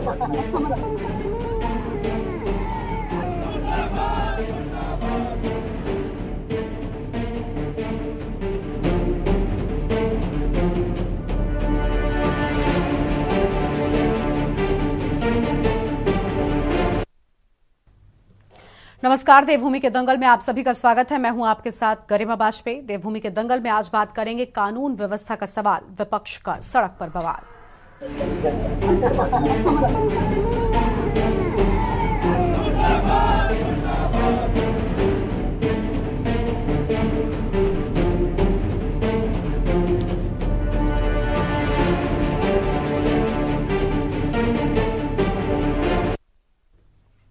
नमस्कार, देवभूमि के दंगल में आप सभी का स्वागत है। मैं हूं आपके साथ गरिमा बाजपेयी। देवभूमि के दंगल में आज बात करेंगे कानून व्यवस्था का सवाल, विपक्ष का सड़क पर बवाल।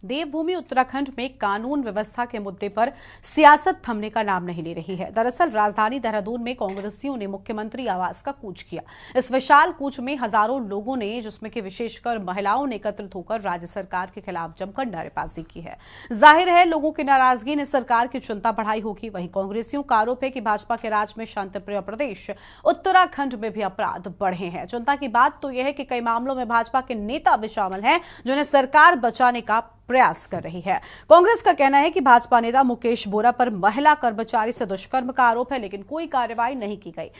देवभूमि उत्तराखंड में कानून व्यवस्था के मुद्दे पर सियासत थमने का नाम नहीं ले रही है। दरअसल राजधानी देहरादून में कांग्रेसियों ने मुख्यमंत्री आवास का कूच किया। इस विशाल कूच में हजारों लोगों ने, जिसमें कि विशेषकर महिलाओं ने एकत्रित होकर राज्य सरकार के खिलाफ जमकर नारेबाजी की है। जाहिर है लोगों की नाराजगी ने सरकार की चिंता बढ़ाई होगी। वहीं कांग्रेसियों का आरोप है कि भाजपा के राज में शांतिप्रिय प्रदेश उत्तराखंड में भी अपराध बढ़े हैं। चिंता की बात तो यह है कि कई मामलों में भाजपा के नेता भी शामिल हैं, जिन्हें सरकार बचाने का प्रयास कर रही है। कांग्रेस का कहना है कि भाजपा नेता मुकेश बोरा पर महिला कर्मचारी से दुष्कर्म का आरोप है, लेकिन कोई कार्रवाई नहीं की गई।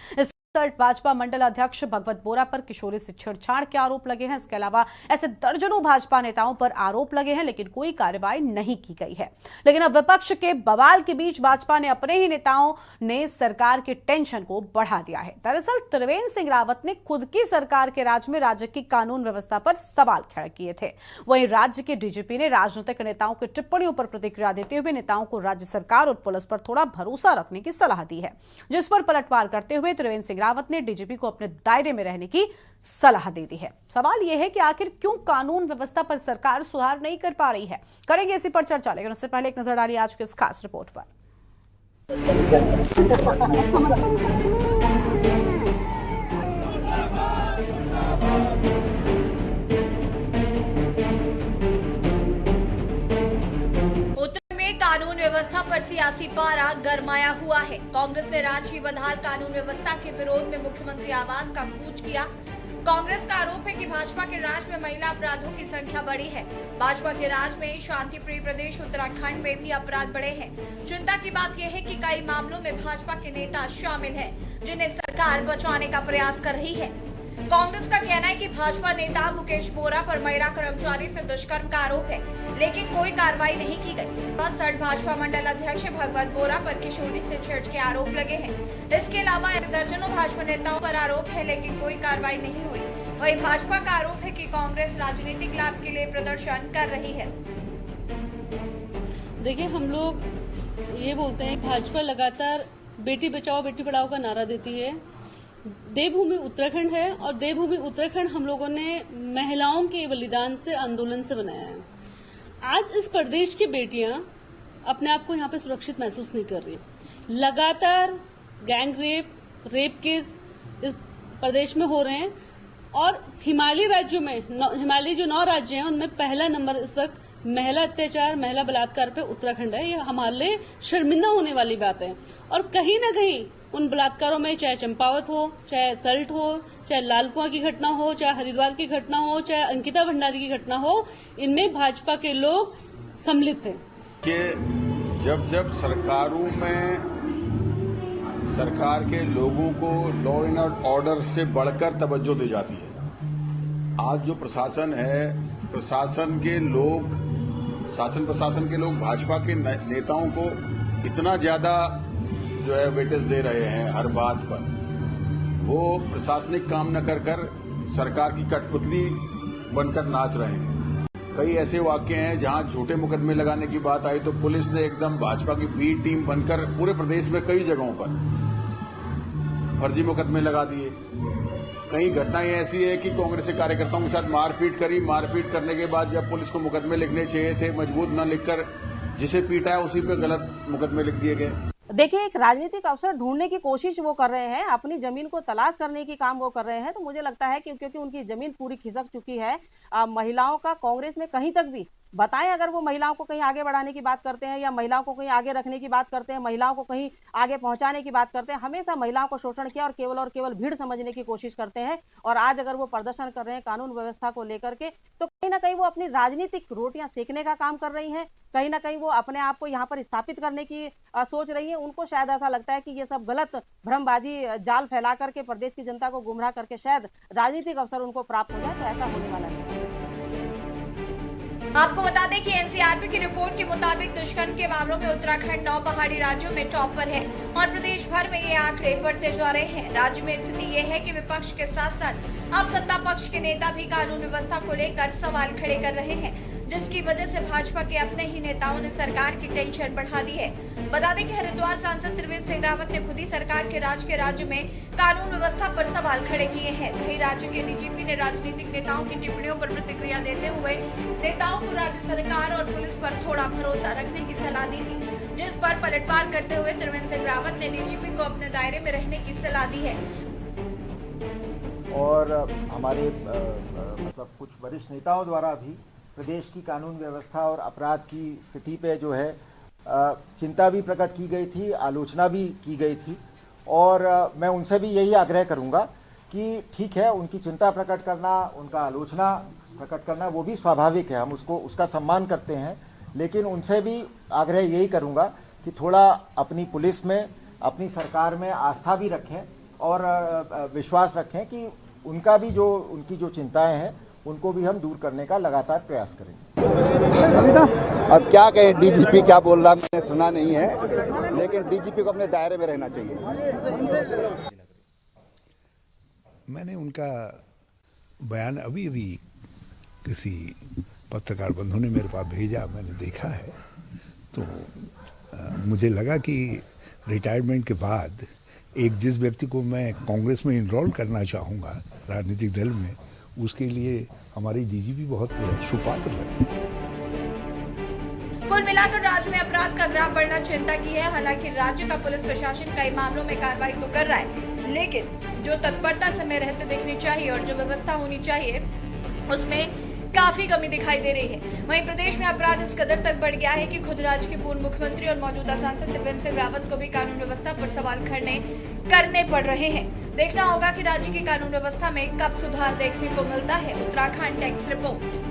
भाजपा मंडल अध्यक्ष भगवत बोरा पर किशोरी से छेड़छाड़ के आरोप लगे हैं। इसके अलावा ऐसे दर्जनों भाजपा नेताओं पर आरोप लगे हैं, लेकिन कोई कार्रवाई नहीं की गई है। लेकिन अब विपक्ष के बवाल के बीच भाजपा ने अपने ही नेताओं ने सरकार की टेंशन को बढ़ा दिया है। दरअसल त्रिवेंद्र सिंह रावत ने खुद की सरकार के राज में राज्य की कानून व्यवस्था पर सवाल खड़े किए थे। वहीं राज्य के डीजीपी ने राजनीतिक नेताओं की टिप्पणियों पर प्रतिक्रिया देते हुए नेताओं को राज्य सरकार और पुलिस पर थोड़ा भरोसा रखने की सलाह दी है, जिस पर पलटवार करते हुए त्रिवेंद्र सिंह रावत ने डीजीपी को अपने दायरे में रहने की सलाह दे दी है। सवाल यह है कि आखिर क्यों कानून व्यवस्था पर सरकार सुधार नहीं कर पा रही है। करेंगे इसी पर चर्चा, लेकिन उससे पहले एक नजर डालिए आज की इस खास रिपोर्ट पर। कानून व्यवस्था पर सियासी पारा गरमाया हुआ है। कांग्रेस ने राज्य की बदहाल कानून व्यवस्था के विरोध में मुख्यमंत्री आवास का कूच किया। कांग्रेस का आरोप है कि भाजपा के राज में महिला अपराधों की संख्या बढ़ी है। भाजपा के राज में शांति प्रिय प्रदेश उत्तराखंड में भी अपराध बढ़े हैं। चिंता की बात यह है कि कई मामलों में भाजपा के नेता शामिल हैं, जिन्हें सरकार बचाने का प्रयास कर रही है। कांग्रेस का कहना है कि भाजपा नेता मुकेश बोरा पर महिला कर्मचारी से दुष्कर्म का आरोप है, लेकिन कोई कार्रवाई नहीं की गई। बस भाजपा मंडल अध्यक्ष भगवत बोरा पर किशोरी से छेड़छाड़ के आरोप लगे हैं। इसके अलावा ऐसे दर्जनों भाजपा नेताओं पर आरोप है, लेकिन कोई कार्रवाई नहीं हुई। वहीं भाजपा का आरोप है कि कांग्रेस राजनीतिक लाभ के लिए प्रदर्शन कर रही है। देखिए, हम लोग ये बोलते हैं भाजपा लगातार बेटी बचाओ बेटी पढ़ाओ का नारा देती है। देवभूमि उत्तराखंड है और देवभूमि उत्तराखंड हम लोगों ने महिलाओं के बलिदान से, आंदोलन से बनाया है। आज इस प्रदेश की बेटियां अपने आप को यहाँ पे सुरक्षित महसूस नहीं कर रही। लगातार गैंग रेप केस इस प्रदेश में हो रहे हैं और हिमालयी राज्यों में, हिमालयी जो 9 राज्य हैं उनमें पहला नंबर इस वक्त महिला अत्याचार, महिला बलात्कार पे उत्तराखंड है। ये हमारे लिए शर्मिंदा होने वाली बात है। और कहीं ना कहीं उन बलात्कारों में, चाहे चंपावत हो, चाहे सल्ट हो, चाहे लाल कुआं की घटना हो, चाहे हरिद्वार की घटना हो, चाहे अंकिता भंडारी की घटना हो, इनमें भाजपा के लोग सम्मिलित थे। कि जब सरकारों में सरकार के लोगों को लॉ एंड ऑर्डर से बढ़कर तवज्जो दी जाती है। आज जो प्रशासन है, प्रशासन के लोग, शासन प्रशासन के लोग भाजपा के नेताओं को इतना ज्यादा जो है वेटेज दे रहे हैं हर बात पर। वो प्रशासनिक काम न कर सरकार की कठपुतली बनकर नाच रहे हैं। कई ऐसे वाक्य हैं जहां झूठे मुकदमे लगाने की बात आई तो पुलिस ने एकदम भाजपा की बी टीम बनकर पूरे प्रदेश में कई जगहों पर फर्जी मुकदमे लगा दिए। कई घटनाएं ऐसी है कि कांग्रेस के कार्यकर्ताओं के साथ मारपीट करी। मारपीट करने के बाद जब पुलिस को मुकदमे लिखने चाहिए थे, मजबूत न लिखकर जिसे पीटा है उसी पे गलत मुकदमे लिख दिए गए। देखिए, एक राजनीतिक अवसर ढूंढने की कोशिश वो कर रहे हैं, अपनी जमीन को तलाश करने की काम वो कर रहे हैं। तो मुझे लगता है कि क्योंकि उनकी जमीन पूरी खिसक चुकी है, महिलाओं का कांग्रेस में कहीं तक भी बताएं। अगर वो महिलाओं को कहीं आगे बढ़ाने की बात करते हैं या महिलाओं को कहीं आगे रखने की बात करते हैं, महिलाओं को कहीं आगे पहुंचाने की बात करते हैं, हमेशा महिलाओं को शोषण किया और केवल भीड़ समझने की कोशिश करते हैं। और आज अगर वो प्रदर्शन कर रहे हैं कानून व्यवस्था को लेकर के, तो कहीं ना कहीं वो अपनी राजनीतिक रोटियां सेकने का काम कर रही हैं। कहीं ना कहीं वो अपने आप को यहाँ पर स्थापित करने की सोच रही है। उनको शायद ऐसा लगता है कि ये सब गलत भ्रमबाजी जाल फैला करके प्रदेश की जनता को गुमराह करके शायद राजनीतिक अवसर उनको प्राप्त हो जाए, तो ऐसा होने वाला नहीं। आपको बता दें कि एनसीआरबी की रिपोर्ट के मुताबिक दुष्कर्म के मामलों में उत्तराखंड 9 पहाड़ी राज्यों में टॉप पर है और प्रदेश भर में ये आंकड़े बढ़ते जा रहे हैं। राज्य में स्थिति ये है कि विपक्ष के साथ साथ अब सत्ता पक्ष के नेता भी कानून व्यवस्था को लेकर सवाल खड़े कर रहे हैं, जिसकी वजह से भाजपा के अपने ही नेताओं ने सरकार की टेंशन बढ़ा दी है। बता दें कि हरिद्वार सांसद त्रिवेंद्र सिंह रावत ने खुद ही सरकार के राज्य में कानून व्यवस्था पर सवाल खड़े किए हैं। वहीं राज्य के डीजीपी ने राजनीतिक नेताओं की टिप्पणियों पर प्रतिक्रिया देते हुए नेताओं को राज्य सरकार और पुलिस पर थोड़ा भरोसा रखने की सलाह दी थी, जिस पर पलटवार करते हुए त्रिवेंद्र सिंह रावत ने डीजीपी को अपने दायरे में रहने की सलाह दी है। और हमारे मतलब कुछ वरिष्ठ नेताओं द्वारा भी प्रदेश की कानून व्यवस्था और अपराध की स्थिति पे जो है चिंता भी प्रकट की गई थी, आलोचना भी की गई थी। और मैं उनसे भी यही आग्रह करूंगा कि ठीक है, उनकी चिंता प्रकट करना, उनका आलोचना प्रकट करना वो भी स्वाभाविक है, हम उसका सम्मान करते हैं। लेकिन उनसे भी आग्रह यही करूंगा कि थोड़ा अपनी पुलिस में, अपनी सरकार में आस्था भी रखें और विश्वास रखें कि उनकी जो चिंताएं हैं उनको भी हम दूर करने का लगातार प्रयास करेंगे। अब क्या कहें, डीजीपी क्या बोल रहा मैंने सुना नहीं है, लेकिन डीजीपी को अपने दायरे में रहना चाहिए। मैंने उनका बयान अभी किसी पत्रकार बंधु ने मेरे पास भेजा, मैंने देखा है। तो मुझे लगा कि रिटायरमेंट के बाद जिस व्यक्ति को मैं कांग्रेस में इनरोल करना चाहूँगा राजनीतिक दल में, उसके लिए हमारी डीजीपी बहुत सुपात्र लगती है। कुल मिलाकर राज्य में अपराध का ग्राफ बढ़ना चिंता की है। हालांकि राज्य का पुलिस प्रशासन कई मामलों में कार्रवाई तो कर रहा है, लेकिन जो तत्परता समय रहते दिखनी चाहिए और जो व्यवस्था होनी चाहिए उसमें काफी कमी दिखाई दे रही है। वहीं प्रदेश में अपराध इस कदर तक बढ़ गया है कि खुद राज्य के पूर्व मुख्यमंत्री और मौजूदा सांसद त्रिवेंद्र सिंह रावत को भी कानून व्यवस्था पर सवाल करने पड़ रहे हैं। देखना होगा कि राज्य की कानून व्यवस्था में कब सुधार देखने को मिलता है। Uttarakhand desk report.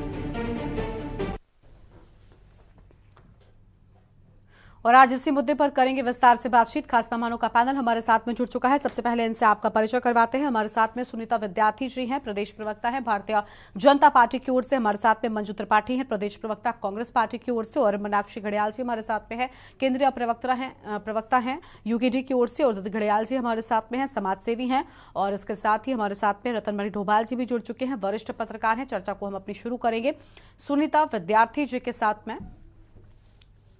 और आज इसी मुद्दे पर करेंगे विस्तार से बातचीत। खास मेहमानों का पैनल हमारे साथ में जुड़ चुका है। सबसे पहले इनसे आपका परिचय करवाते हैं। हमारे साथ में सुनीता विद्यार्थी जी हैं, प्रदेश प्रवक्ता हैं भारतीय जनता पार्टी की ओर से। हमारे साथ में मंजू त्रिपाठी हैं, प्रदेश प्रवक्ता कांग्रेस पार्टी की ओर से। और मीनाक्षी घड़ियाल जी हमारे साथ में है, केंद्रीय प्रवक्ता हैं यूकेडी की ओर से। और घड़ियाल जी हमारे साथ में हैं, समाज सेवी हैं। और इसके साथ ही हमारे साथ में रतनमणि ढोभाल जी भी जुड़ चुके हैं, वरिष्ठ पत्रकार हैं। चर्चा को हम अपनी शुरू करेंगे सुनीता विद्यार्थी जी के साथ में।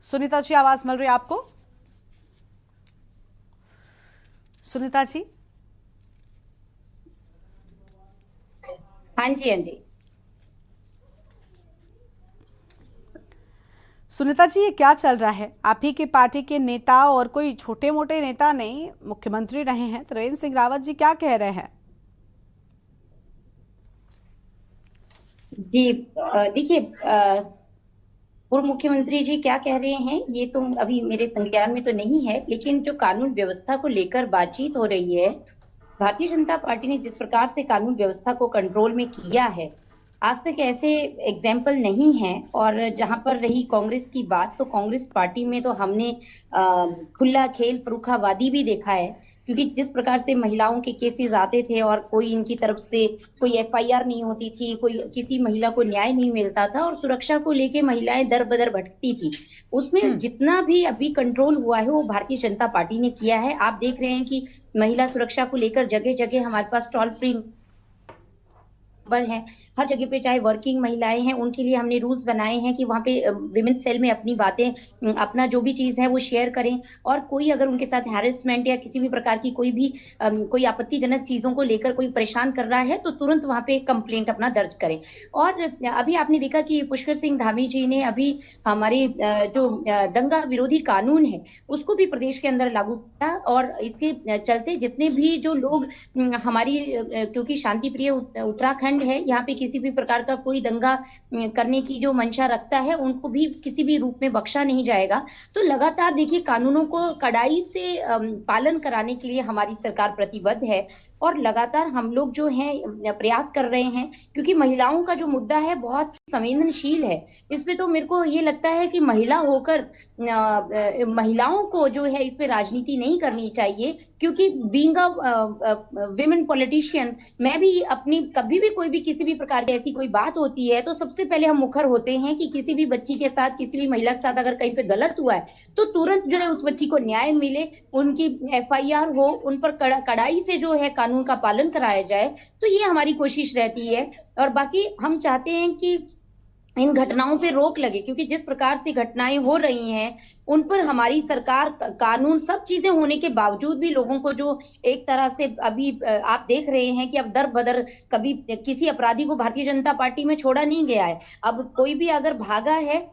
सुनीता जी, आवाज मिल रही है आपको? सुनीता जी? हाँ जी, हाँ जी। सुनीता जी, ये क्या चल रहा है? आप ही की पार्टी के नेता, और कोई छोटे मोटे नेता नहीं, मुख्यमंत्री रहे हैं त्रिवेंद्र सिंह रावत जी, क्या कह रहे हैं? जी देखिए, पूर्व मुख्यमंत्री जी क्या कह रहे हैं ये तो अभी मेरे संज्ञान में तो नहीं है, लेकिन जो कानून व्यवस्था को लेकर बातचीत हो रही है, भारतीय जनता पार्टी ने जिस प्रकार से कानून व्यवस्था को कंट्रोल में किया है, आज तक ऐसे एग्जाम्पल नहीं है। और जहां पर रही कांग्रेस की बात, तो कांग्रेस पार्टी में तो हमने खुला खेल फर्रुखाबादी भी देखा है, क्योंकि जिस प्रकार से महिलाओं के केसेस आते थे और कोई इनकी तरफ से कोई एफआईआर नहीं होती थी, कोई किसी महिला को न्याय नहीं मिलता था और सुरक्षा को लेके महिलाएं दर बदर भटकती थी, उसमें जितना भी अभी कंट्रोल हुआ है वो भारतीय जनता पार्टी ने किया है। आप देख रहे हैं कि महिला सुरक्षा को लेकर जगह जगह हमारे पास टोल फ्री है, हर जगह पे, चाहे वर्किंग महिलाएं हैं उनके लिए हमने रूल्स बनाए हैं कि वहां पे विमेंस सेल में अपनी बातें, अपना जो भी चीज है वो शेयर करें। और कोई अगर उनके साथ हैरेसमेंट या किसी भी प्रकार की कोई आपत्तिजनक चीजों को लेकर कोई परेशान कर रहा है तो तुरंत वहां पे कंप्लेंट अपना दर्ज करें। और अभी आपने देखा कि पुष्कर सिंह धामी जी ने अभी हमारे जो दंगा विरोधी कानून है उसको भी प्रदेश के अंदर लागू किया, और इसके चलते जितने भी जो लोग हमारी, क्योंकि शांति प्रिय उत्तराखंड उत्तराखंड है, यहाँ पे किसी भी प्रकार का कोई दंगा करने की जो मंशा रखता है उनको भी किसी भी रूप में बख्शा नहीं जाएगा। तो लगातार देखिए कानूनों को कड़ाई से पालन कराने के लिए हमारी सरकार प्रतिबद्ध है और लगातार हम लोग जो हैं प्रयास कर रहे हैं, क्योंकि महिलाओं का जो मुद्दा है बहुत संवेदनशील है। इस पे तो मेरे को ये लगता है कि महिला होकर महिलाओं को जो है इस पे राजनीति नहीं करनी चाहिए, क्योंकि बीइंग अ विमेन पॉलिटिशियन मैं भी अपनी कभी भी कोई भी किसी भी प्रकार की ऐसी कोई बात होती है तो सबसे पहले हम मुखर होते हैं कि किसी भी बच्ची के साथ, किसी भी महिला के साथ अगर कहीं पे गलत हुआ है तो तुरंत जो है उस बच्ची को न्याय मिले, उनकी FIR हो, उन पर कड़ाई से जो है कानून का पालन कराया जाए। तो ये हमारी कोशिश रहती है और बाकी हम चाहते हैं कि इन घटनाओं पे रोक लगे, क्योंकि जिस प्रकार से घटनाएं हो रही हैं उन पर हमारी सरकार कानून सब चीजें होने के बावजूद भी लोगों को जो एक तरह से अभी आप देख रहे हैं कि अब दर बदर कभी किसी अपराधी को भारतीय जनता पार्टी में छोड़ा नहीं गया है। अब कोई भी अगर भागा है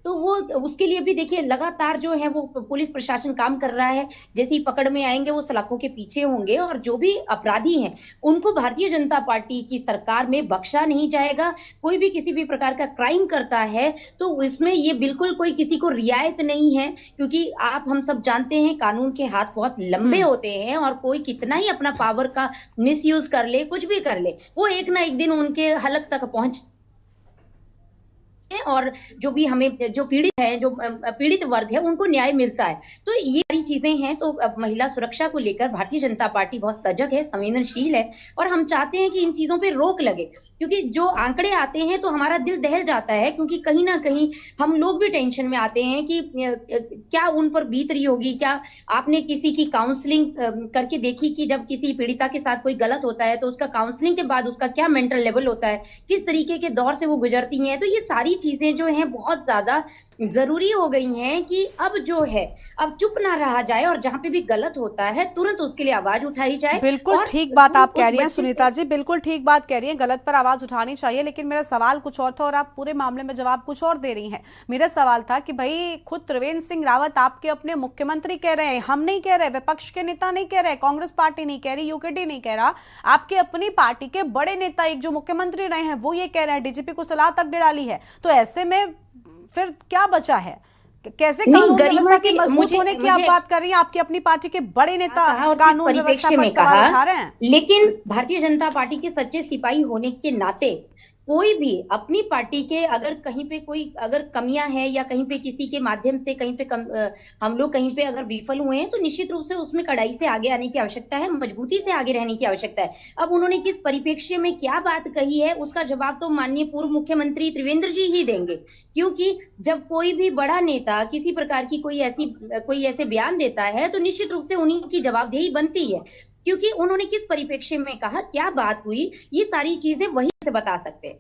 तो वो उसके लिए भी देखिए लगातार जो है वो पुलिस प्रशासन काम कर रहा है। जैसे ही पकड़ में आएंगे वो सलाखों के पीछे होंगे और जो भी अपराधी हैं उनको भारतीय जनता पार्टी की सरकार में बख्शा नहीं जाएगा। कोई भी किसी भी प्रकार का क्राइम करता है तो इसमें ये बिल्कुल कोई किसी को रियायत नहीं है, क्योंकि आप हम सब जानते हैं कानून के हाथ बहुत लंबे होते हैं और कोई कितना ही अपना पावर का मिसयूज कर ले, कुछ भी कर ले, वो एक ना एक दिन उनके हलक तक पहुंच और जो भी हमें जो पीड़ित है, जो पीड़ित वर्ग है उनको न्याय मिलता है। तो ये सारी चीजें हैं। तो महिला सुरक्षा को लेकर भारतीय जनता पार्टी बहुत सजग है, संवेदनशील है और हम चाहते हैं कि इन चीजों पे रोक लगे, क्योंकि जो आंकड़े आते हैं तो हमारा दिल दहल जाता है, क्योंकि कहीं ना कहीं हम लोग भी टेंशन में आते हैं कि क्या उन पर बीत रही होगी। क्या आपने किसी की काउंसलिंग करके देखी कि जब किसी पीड़िता के साथ कोई गलत होता है तो उसका काउंसलिंग के बाद उसका क्या मेंटल लेवल होता है, किस तरीके के दौर से वो गुजरती हैं। तो ये सारी चीजें जो हैं बहुत ज्यादा जरूरी हो गई हैं कि अब जो है अब चुप ना रहा जाए और जहां पे भी गलत होता है तुरंत उसके लिए आवाज उठाई जाए। बिल्कुल ठीक बात आप कह रही हैं सुनीता जी, बिल्कुल ठीक बात कह रही हैं, गलत पर आवाज उठानी चाहिए। लेकिन मेरा सवाल कुछ और था और आप पूरे मामले में जवाब कुछ और दे रही हैं। मेरा सवाल था कि भाई खुद त्रिवेंद्र सिंह रावत आपके अपने मुख्यमंत्री कह रहे हैं, हम नहीं कह रहे, विपक्ष के नेता नहीं कह रहे, कांग्रेस पार्टी नहीं कह रही, UKD नहीं कह रहा, आपके अपनी पार्टी के बड़े नेता एक जो मुख्यमंत्री रहे हैं वो ये कह रहे हैं, DGP को सलाह तक दे डाली है। तो ऐसे में फिर क्या बचा है? कैसे कानून व्यवस्था के मजबूत होने की आप बात कर रही हैं? आपकी अपनी पार्टी के बड़े नेता कानून व्यवस्था पर सवाल उठा रहे हैं। लेकिन भारतीय जनता पार्टी के सच्चे सिपाही होने के नाते कोई भी अपनी पार्टी के अगर कहीं पे कोई अगर कमियां हैं या कहीं पे किसी के माध्यम से कहीं पे हम लोग कहीं पे अगर विफल हुए हैं तो निश्चित रूप से उसमें कड़ाई से आगे आने की आवश्यकता है, मजबूती से आगे रहने की आवश्यकता है। अब उन्होंने किस परिप्रेक्ष्य में क्या बात कही है उसका जवाब तो माननीय पूर्व मुख्यमंत्री त्रिवेंद्र जी ही देंगे, क्योंकि जब कोई भी बड़ा नेता किसी प्रकार की कोई ऐसे बयान देता है तो निश्चित रूप से उन्हीं की जवाबदेही बनती है, क्योंकि उन्होंने किस परिप्रेक्ष्य में कहा, क्या बात हुई, ये सारी चीजें वही से बता सकते हैं।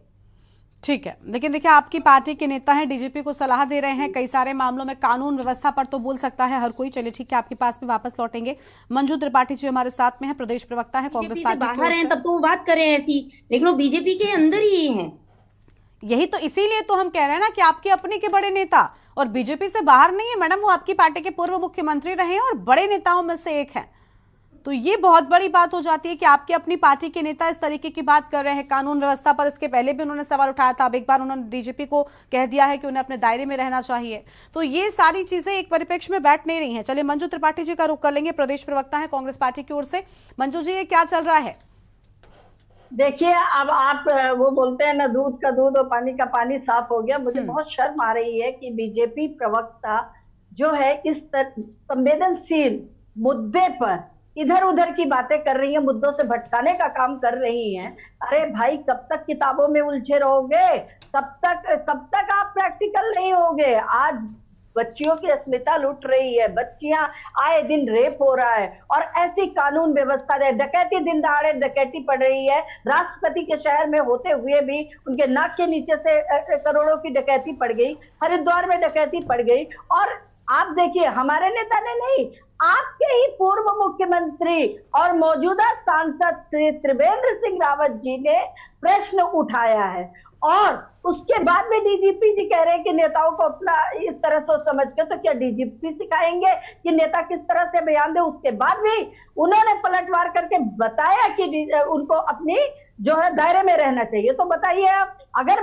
ठीक है, लेकिन देखिए आपकी पार्टी के नेता हैं, DGP को सलाह दे रहे हैं कई सारे मामलों में, कानून व्यवस्था पर तो बोल सकता है हर कोई। चलिए ठीक है, आपके पास में वापस लौटेंगे। मंजू त्रिपाठी जी हमारे साथ में है, प्रदेश प्रवक्ता है कांग्रेस पार्टी। बाहर हैं तब तो वो बात करें ऐसी, लेकिन वो बीजेपी के अंदर ही हैं। यही तो, इसीलिए तो हम कह रहे हैं ना कि आपके अपने के बड़े नेता और बीजेपी से बाहर नहीं है मैडम, वो आपकी पार्टी के पूर्व मुख्यमंत्री रहे हैं और बड़े नेताओं में से एक है। तो ये बहुत बड़ी बात हो जाती है कि आपके अपनी पार्टी के नेता इस तरीके की बात कर रहे हैं कानून व्यवस्था पर। इसके पहले भी उन्होंने सवाल उठाया था, अब एक बार उन्होंने DGP को कह दिया है कि उन्हें अपने दायरे में रहना चाहिए। तो ये सारी चीजें एक परिप्रेक्ष्य में बैठ नहीं रही हैं। चलिए मंजू त्रिपाठी जी का रुख कर लेंगे, प्रदेश प्रवक्ता है कांग्रेस पार्टी की ओर से। मंजू जी, ये क्या चल रहा है? देखिए, अब आप वो बोलते हैं ना, दूध का दूध और पानी का पानी साफ हो गया। मुझे बहुत शर्म आ रही है कि बीजेपी प्रवक्ता जो है इस संवेदनशील मुद्दे पर इधर उधर की बातें कर रही है, मुद्दों से भटकाने का काम कर रही हैं। अरे भाई, कब तक किताबों में उलझे रहोगे? कब तक आप प्रैक्टिकल नहीं होगे? आज बच्चियों की अस्मिता लूट रही है, बच्चियां आए दिन रेप हो रहा है और ऐसी कानून व्यवस्था डकैती, दिन दहाड़े डकैती पड़ रही है। राष्ट्रपति के शहर में होते हुए भी उनके नाक के नीचे से करोड़ों की डकैती पड़ गई, हरिद्वार में डकैती पड़ गई। और आप देखिए, हमारे नेता ने नहीं, आपके ही पूर्व मुख्यमंत्री और मौजूदा सांसद श्री त्रिवेंद्र सिंह रावत जी ने प्रश्न उठाया है और उसके बाद में DGP जी कह रहे हैं कि नेताओं को अपना इस तरह सोच समझ के। तो क्या DGP सिखाएंगे कि नेता किस तरह से बयान दे? उसके बाद भी उन्होंने पलटवार करके बताया कि उनको अपनी जो है दायरे में रहना चाहिए। तो बताइए आप, अगर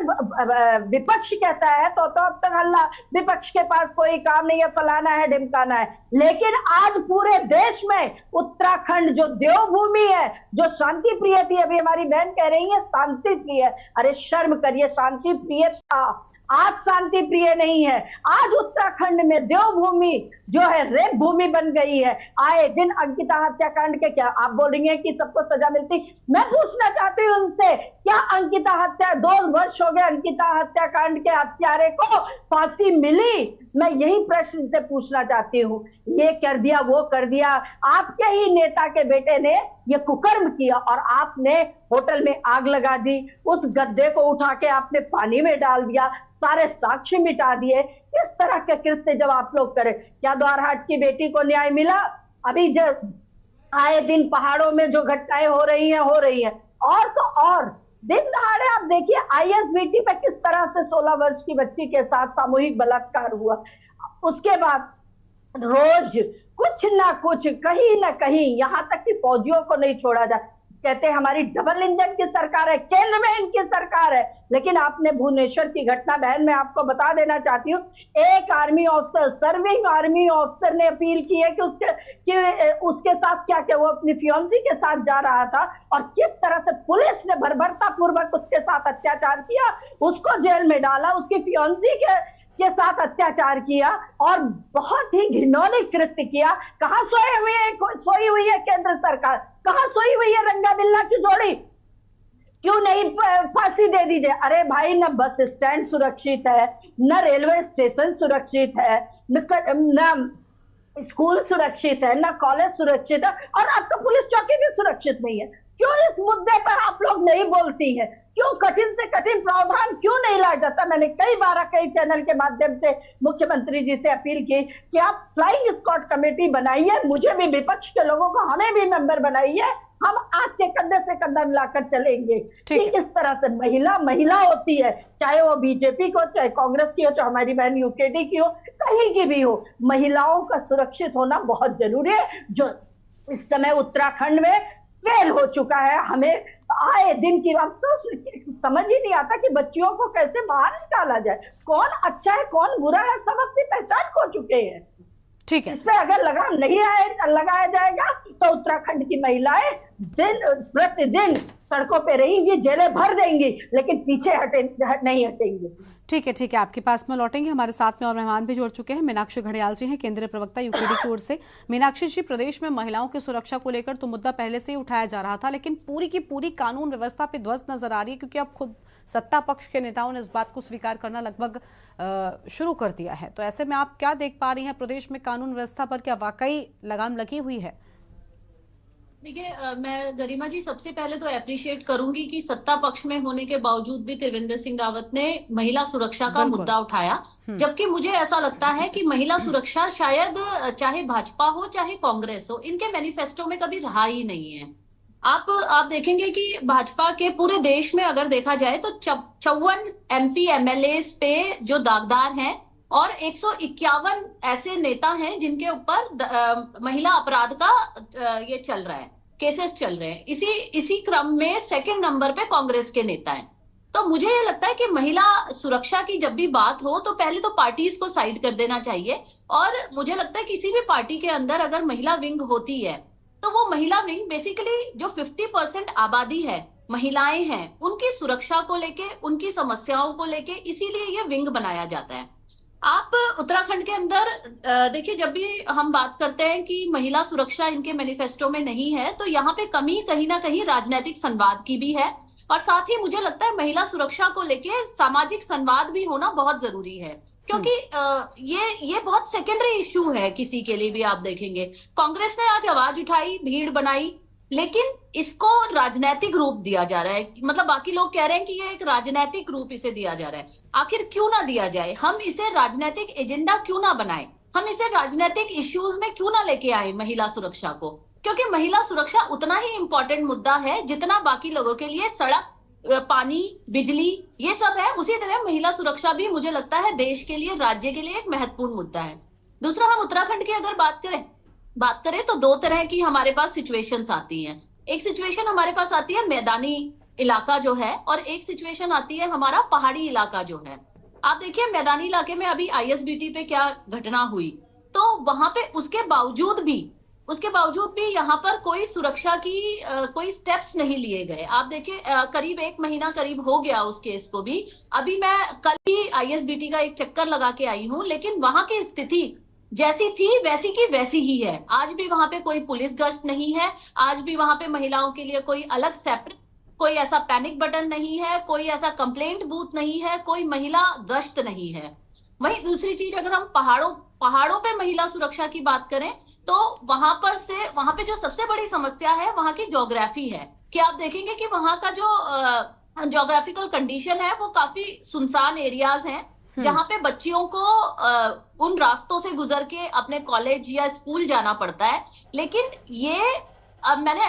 विपक्ष कहता है तो अब तक हल्ला, विपक्ष के पास कोई काम नहीं है, फलाना है, ढिमकाना है। लेकिन आज पूरे देश में उत्तराखंड जो देवभूमि है, जो शांति प्रिय थी, अभी हमारी बहन कह रही है शांति प्रिय, अरे शर्म करिए, शांति प्रिय था, आज शांति प्रिय नहीं है। आज उत्तराखंड में देवभूमि जो है रेप भूमि बन गई है। आए दिन अंकिता हत्याकांड के, क्या आप बोलेंगे कि सबको सजा मिलती? मैं पूछना चाहती हूँ उनसे, क्या अंकिता हत्या 2 वर्ष हो गए अंकिता हत्याकांड के हत्यारे को फांसी मिली? मैं यही प्रश्न से पूछना चाहती हूँ। ये कर दिया, वो कर दिया, आपके ही नेता के बेटे ने ये कुकर्म किया और आपने होटल में आग लगा दी, उस गद्दे को उठा के आपने पानी में डाल दिया, सारे साक्ष्य मिटा दिए। इस तरह के कृत्य जब आप लोग करें, क्या द्वारहाट की बेटी को न्याय मिला? अभी जब आए दिन पहाड़ों में जो घटनाएं हो रही हैं और तो और दिन दहाड़े आप देखिए आईएसबीटी पे किस तरह से 16 वर्ष की बच्ची के साथ सामूहिक बलात्कार हुआ। उसके बाद रोज कुछ ना कुछ, कहीं ना कहीं, यहां तक कि फौजियों को नहीं छोड़ा जाए। कहते हैं हमारी डबल इंजन की सरकार है, केंद्र में इनकी सरकार है। लेकिन आपने भुवनेश्वर की घटना, बहन मैं आपको बता देना चाहती हूँ, एक army officer, serving army officer ने अपील की है कि उसके साथ क्या वो अपनी फियांसी के साथ जा रहा था और किस तरह से पुलिस ने बर्बरता पूर्वक उसके साथ अत्याचार किया, उसको जेल में डाला, उसकी फियांसी के साथ अत्याचार किया और बहुत ही घिनौनी कृत्य किया। कहां सोई हुई है केंद्र सरकार? कहां सोई हुई है रंगा बिल्ला की जोड़ी? क्यों नहीं फांसी दे दीजिए? अरे भाई, न बस स्टैंड सुरक्षित है, न रेलवे स्टेशन सुरक्षित है, न स्कूल सुरक्षित है, न कॉलेज सुरक्षित है और अब तो पुलिस चौकी भी सुरक्षित नहीं है। क्यों इस मुद्दे पर आप लोग नहीं बोलती हैं? क्यों कठिन से कठिन प्रावधान क्यों नहीं लाया जाता? मैंने कई बार कई चैनल के माध्यम से मुख्यमंत्री जी से अपील की कि आप फ्लाइंग स्क्वाड कमेटी बनाइए, मुझे भी, विपक्ष के लोगों को हमें भी मेंबर बनाइए, हम आज के कंधे से कंधा मिलाकर चलेंगे। कि इस तरह से महिला होती है, चाहे वो बीजेपी को, चाहे कांग्रेस की हो, चाहे हमारी बहन यूकेडी की हो, कहीं की भी हो, महिलाओं का सुरक्षित होना बहुत जरूरी है, जो इस समय उत्तराखंड में फेल हो चुका है। हमें आए दिन की बात तो समझ ही नहीं आता कि बच्चियों को कैसे बाहर निकाला जाए, कौन अच्छा है कौन बुरा है, सब अपनी पहचान खो चुके हैं। ठीक है, इस पे अगर लगाम नहीं लगाया जाएगा तो उत्तराखंड की महिलाएं दिन प्रतिदिन सड़कों पे रहेंगी, जेलें भर देंगी, लेकिन पीछे नहीं हटेंगी। ठीक है, आपके पास में लौटेंगे। हमारे साथ में और मेहमान भी जुड़ चुके हैं। मीनाक्षी घड़ियाल जी हैं, केंद्रीय प्रवक्ता यूकेडी की ओर से। मीनाक्षी जी, प्रदेश में महिलाओं की सुरक्षा को लेकर तो मुद्दा पहले से ही उठाया जा रहा था, लेकिन पूरी की पूरी कानून व्यवस्था पे ध्वस्त नजर आ रही है, क्योंकि अब खुद सत्ता पक्ष के नेताओं ने इस बात को स्वीकार करना लगभग शुरू कर दिया है। तो ऐसे में आप क्या देख पा रही हैं प्रदेश में कानून व्यवस्था पर? क्या वाकई लगाम लगी हुई है? देखिए, मैं गरिमा जी सबसे पहले तो अप्रिशिएट करूंगी कि सत्ता पक्ष में होने के बावजूद भी त्रिवेंद्र सिंह रावत ने महिला सुरक्षा का मुद्दा उठाया, जबकि मुझे ऐसा लगता है कि महिला सुरक्षा शायद चाहे भाजपा हो चाहे कांग्रेस हो, इनके मैनिफेस्टो में कभी रहा ही नहीं है। आप देखेंगे कि भाजपा के पूरे देश में अगर देखा जाए तो 54 MP MLA पे जो दागदार हैं और 151 ऐसे नेता हैं जिनके ऊपर महिला अपराध का ये चल रहा है, केसेस चल रहे हैं। इसी क्रम में सेकंड नंबर पे कांग्रेस के नेता हैं। तो मुझे ये लगता है कि महिला सुरक्षा की जब भी बात हो तो पहले तो पार्टीज को साइड कर देना चाहिए, और मुझे लगता है किसी भी पार्टी के अंदर अगर महिला विंग होती है तो वो महिला विंग बेसिकली जो 50% आबादी है, महिलाएं हैं, उनकी सुरक्षा को लेके, उनकी समस्याओं को लेके इसीलिए ये विंग बनाया जाता है। आप उत्तराखंड के अंदर देखिए, जब भी हम बात करते हैं कि महिला सुरक्षा इनके मैनिफेस्टो में नहीं है, तो यहाँ पे कमी कहीं ना कहीं राजनीतिक संवाद की भी है, और साथ ही मुझे लगता है महिला सुरक्षा को लेके सामाजिक संवाद भी होना बहुत जरूरी है, क्योंकि ये बहुत सेकेंडरी इश्यू है किसी के लिए भी। आप देखेंगे कांग्रेस ने आज आवाज उठाई, भीड़ बनाई, लेकिन इसको राजनीतिक रूप दिया जा रहा है। मतलब बाकी लोग कह रहे हैं कि ये एक राजनीतिक रूप इसे दिया जा रहा है। आखिर क्यों ना दिया जाए? हम इसे राजनीतिक एजेंडा क्यों ना बनाए? हम इसे राजनीतिक इश्यूज में क्यों ना लेके आए महिला सुरक्षा को? क्योंकि महिला सुरक्षा उतना ही इंपॉर्टेंट मुद्दा है जितना बाकी लोगों के लिए सड़क, पानी, बिजली, ये सब है। उसी तरह महिला सुरक्षा भी मुझे लगता है देश के लिए, राज्य के लिए एक महत्वपूर्ण मुद्दा है। दूसरा, हम उत्तराखंड की अगर बात करें तो दो तरह की हमारे पास सिचुएशंस आती हैं। एक सिचुएशन हमारे पास आती है मैदानी इलाका जो है, और एक सिचुएशन आती है हमारा पहाड़ी इलाका जो है। आप देखिए मैदानी इलाके में अभी आईएसबीटी पे क्या घटना हुई, तो वहां पे उसके बावजूद भी यहाँ पर कोई सुरक्षा की कोई स्टेप्स नहीं लिए गए। आप देखिए करीब 1 महीना करीब हो गया उस केस को भी। अभी मैं कल ही आईएसबीटी का एक चक्कर लगा के आई हूँ, लेकिन वहां की स्थिति जैसी थी वैसी की वैसी ही है। आज भी वहां पे कोई पुलिस गश्त नहीं है, आज भी वहां पे महिलाओं के लिए कोई अलग सेपरेट कोई ऐसा पैनिक बटन नहीं है, कोई ऐसा कंप्लेंट बूथ नहीं है, कोई महिला गश्त नहीं है। वहीं दूसरी चीज, अगर हम पहाड़ों पे महिला सुरक्षा की बात करें तो वहां पे जो सबसे बड़ी समस्या है वहां की ज्योग्राफी है कि आप देखेंगे कि वहां का जो ज्योग्राफिकल कंडीशन है वो काफी सुनसान एरियाज हैं, जहां पे बच्चियों को उन रास्तों से गुजर के अपने कॉलेज या स्कूल जाना पड़ता है। लेकिन ये मैंने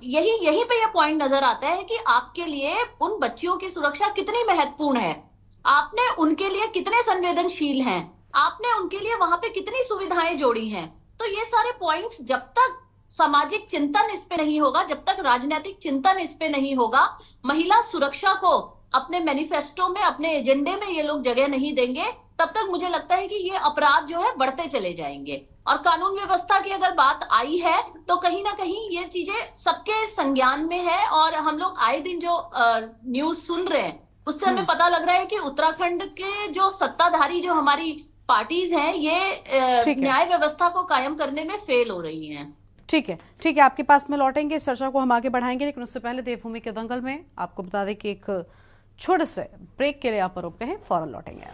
यही पे ये पॉइंट नजर आता है कि आपके लिए उन बच्चियों की सुरक्षा कितनी महत्वपूर्ण है, आपने उनके लिए कितने संवेदनशील हैं, आपने उनके लिए वहां पे कितनी सुविधाएं जोड़ी हैं। तो ये सारे पॉइंट्स जब तक सामाजिक चिंतन इस पे नहीं होगा, जब तक राजनीतिक चिंतन इस पे नहीं होगा, महिला सुरक्षा को अपने मैनिफेस्टो में, अपने एजेंडे में ये लोग जगह नहीं देंगे, तब तक मुझे लगता है कि ये अपराध जो है बढ़ते चले जाएंगे। और कानून व्यवस्था की अगर बात आई है तो कहीं ना कहीं ये चीजें सबके संज्ञान में है, और हम लोग आए दिन जो न्यूज सुन रहे हैं उससे हमें पता लग रहा है कि उत्तराखंड के जो सत्ताधारी जो हमारी पार्टीज हैं ये न्याय व्यवस्था को कायम करने में फेल हो रही हैं। ठीक है, आपके पास में लौटेंगे, इस चर्चा को हम आगे बढ़ाएंगे, लेकिन उससे पहले देवभूमि के दंगल में आपको बता दें कि एक छोटे से ब्रेक के लिए आप रुकते हैं, फौरन लौटेंगे।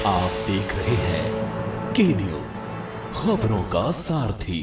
आप देख रहे हैं के न्यूज, खबरों का सारथी।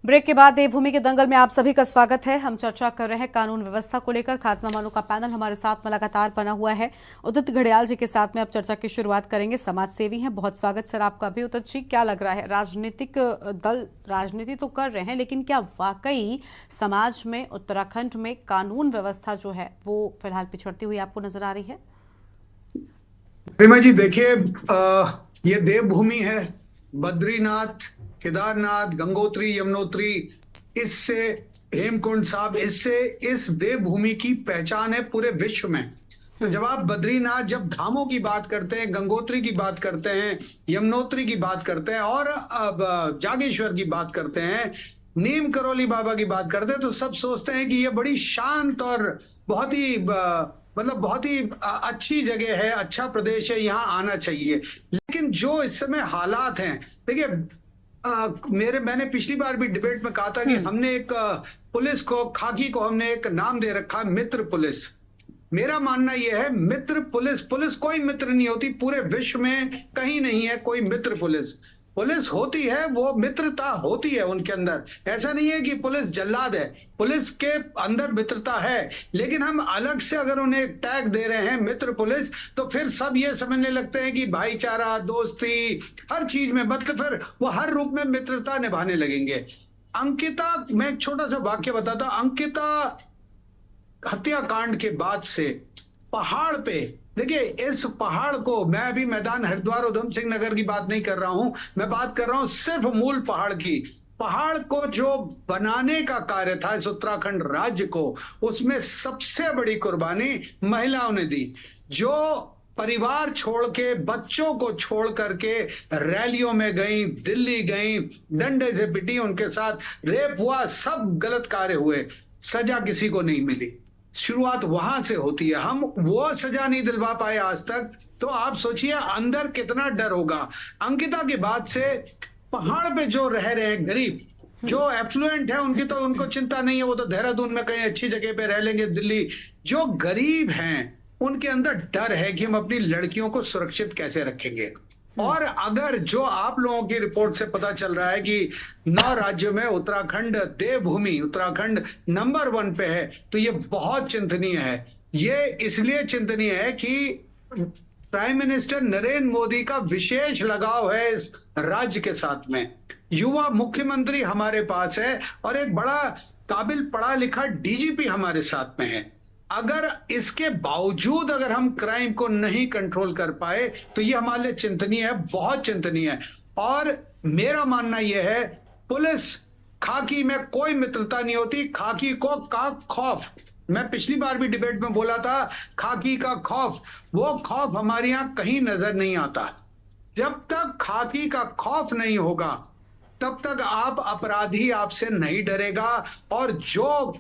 ब्रेक के बाद देवभूमि के दंगल में आप सभी का स्वागत है। हम चर्चा कर रहे हैं कानून व्यवस्था को लेकर। खास मेहमानों का पैनल हमारे साथ में लगातार बना हुआ है। उदित घड़ियाल जी के साथ में अब चर्चा की शुरुआत करेंगे, समाज सेवी हैं। बहुत स्वागत सर आपका भी। उदित जी, क्या लग रहा है, राजनीतिक दल राजनीति तो कर रहे हैं, लेकिन क्या वाकई समाज में उत्तराखंड में कानून व्यवस्था जो है वो फिलहाल पिछड़ती हुई आपको नजर आ रही है? रिमा जी देखिए, ये देवभूमि है, बद्रीनाथ, केदारनाथ, गंगोत्री, यमुनोत्री, इससे हेमकुंड साहब, इससे इस देवभूमि की पहचान है पूरे विश्व में। तो जब आप बद्रीनाथ, जब धामों की बात करते हैं, गंगोत्री की बात करते हैं, यमुनोत्री की बात करते हैं और अब जागेश्वर की बात करते हैं, नीम करोली बाबा की बात करते हैं, तो सब सोचते हैं कि ये बड़ी शांत और बहुत ही बहुत ही अच्छी जगह है, अच्छा प्रदेश है, यहाँ आना चाहिए। लेकिन जो इस समय हालात हैं, देखिए मैंने पिछली बार भी डिबेट में कहा था कि हमने एक पुलिस को, खाकी को हमने एक नाम दे रखा, मित्र पुलिस। मेरा मानना यह है, मित्र पुलिस कोई मित्र नहीं होती, पूरे विश्व में कहीं नहीं है कोई मित्र पुलिस होती है, वो मित्रता होती है उनके अंदर। ऐसा नहीं है कि पुलिस जल्लाद है, पुलिस के अंदर मित्रता है, लेकिन हम अलग से अगर उन्हें टैग दे रहे हैं मित्र पुलिस, तो फिर सब ये समझने लगते हैं कि भाईचारा, दोस्ती, हर चीज में, मतलब फिर वो हर रूप में मित्रता निभाने लगेंगे। अंकिता, मैं एक छोटा सा वाक्य बताता, अंकिता हत्याकांड के बाद से पहाड़ पे, देखिए इस पहाड़ को, मैं अभी मैदान हरिद्वार उधम सिंह नगर की बात नहीं कर रहा हूं, मैं बात कर रहा हूं सिर्फ मूल पहाड़ की। पहाड़ को जो बनाने का कार्य था इस उत्तराखंड राज्य को, उसमें सबसे बड़ी कुर्बानी महिलाओं ने दी, जो परिवार छोड़ के, बच्चों को छोड़ करके रैलियों में गई, दिल्ली गई, डंडे से पिटी, उनके साथ रेप हुआ, सब गलत कार्य हुए, सजा किसी को नहीं मिली। शुरुआत वहां से होती है, हम वो सजा नहीं दिलवा पाए आज तक, तो आप सोचिए अंदर कितना डर होगा। अंकिता के बाद से पहाड़ पे जो रह रहे हैं गरीब, जो एफ्लुएंट है उनकी तो उनको चिंता नहीं है, वो तो देहरादून में कहीं अच्छी जगह पे रह लेंगे, दिल्ली। जो गरीब हैं उनके अंदर डर है कि हम अपनी लड़कियों को सुरक्षित कैसे रखेंगे। और अगर जो आप लोगों की रिपोर्ट से पता चल रहा है कि 9 राज्यों में उत्तराखंड, देवभूमि उत्तराखंड नंबर 1 पे है, तो ये बहुत चिंतनीय है। ये इसलिए चिंतनीय है कि प्राइम मिनिस्टर नरेंद्र मोदी का विशेष लगाव है इस राज्य के साथ में। युवा मुख्यमंत्री हमारे पास है और एक बड़ा काबिल पढ़ा लिखा डीजीपी हमारे साथ में है। अगर इसके बावजूद अगर हम क्राइम को नहीं कंट्रोल कर पाए तो ये हमारे लिए चिंतनीय है, बहुत चिंतनीय है। और मेरा मानना यह है, पुलिस खाकी में कोई मित्रता नहीं होती, खाकी को का खौफ, मैं पिछली बार भी डिबेट में बोला था, खाकी का खौफ, वो खौफ हमारे यहां कहीं नजर नहीं आता। जब तक खाकी का खौफ नहीं होगा तब तक आप अपराधी आपसे नहीं डरेगा। और जो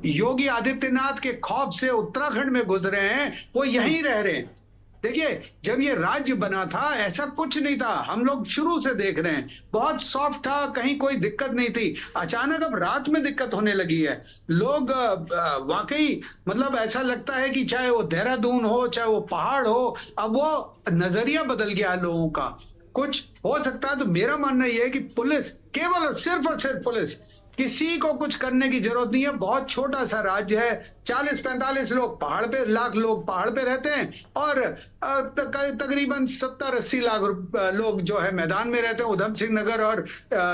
योगी आदित्यनाथ के खौफ से उत्तराखंड में गुजरे हैं वो यहीं रह रहे हैं। देखिए, जब ये राज्य बना था ऐसा कुछ नहीं था, हम लोग शुरू से देख रहे हैं, बहुत सॉफ्ट था, कहीं कोई दिक्कत नहीं थी। अचानक अब रात में दिक्कत होने लगी है। लोग वाकई मतलब ऐसा लगता है कि चाहे वो देहरादून हो, चाहे वो पहाड़ हो, अब वो नजरिया बदल गया लोगों का। कुछ हो सकता है तो मेरा मानना यह है कि पुलिस, केवल और सिर्फ पुलिस, किसी को कुछ करने की जरूरत नहीं है। बहुत छोटा सा राज्य है, 40-45 लोग पहाड़ पे, लाख लोग पहाड़ पे रहते हैं और तकरीबन 70-80 लाख लोग जो है मैदान में रहते हैं, उधम सिंह नगर। और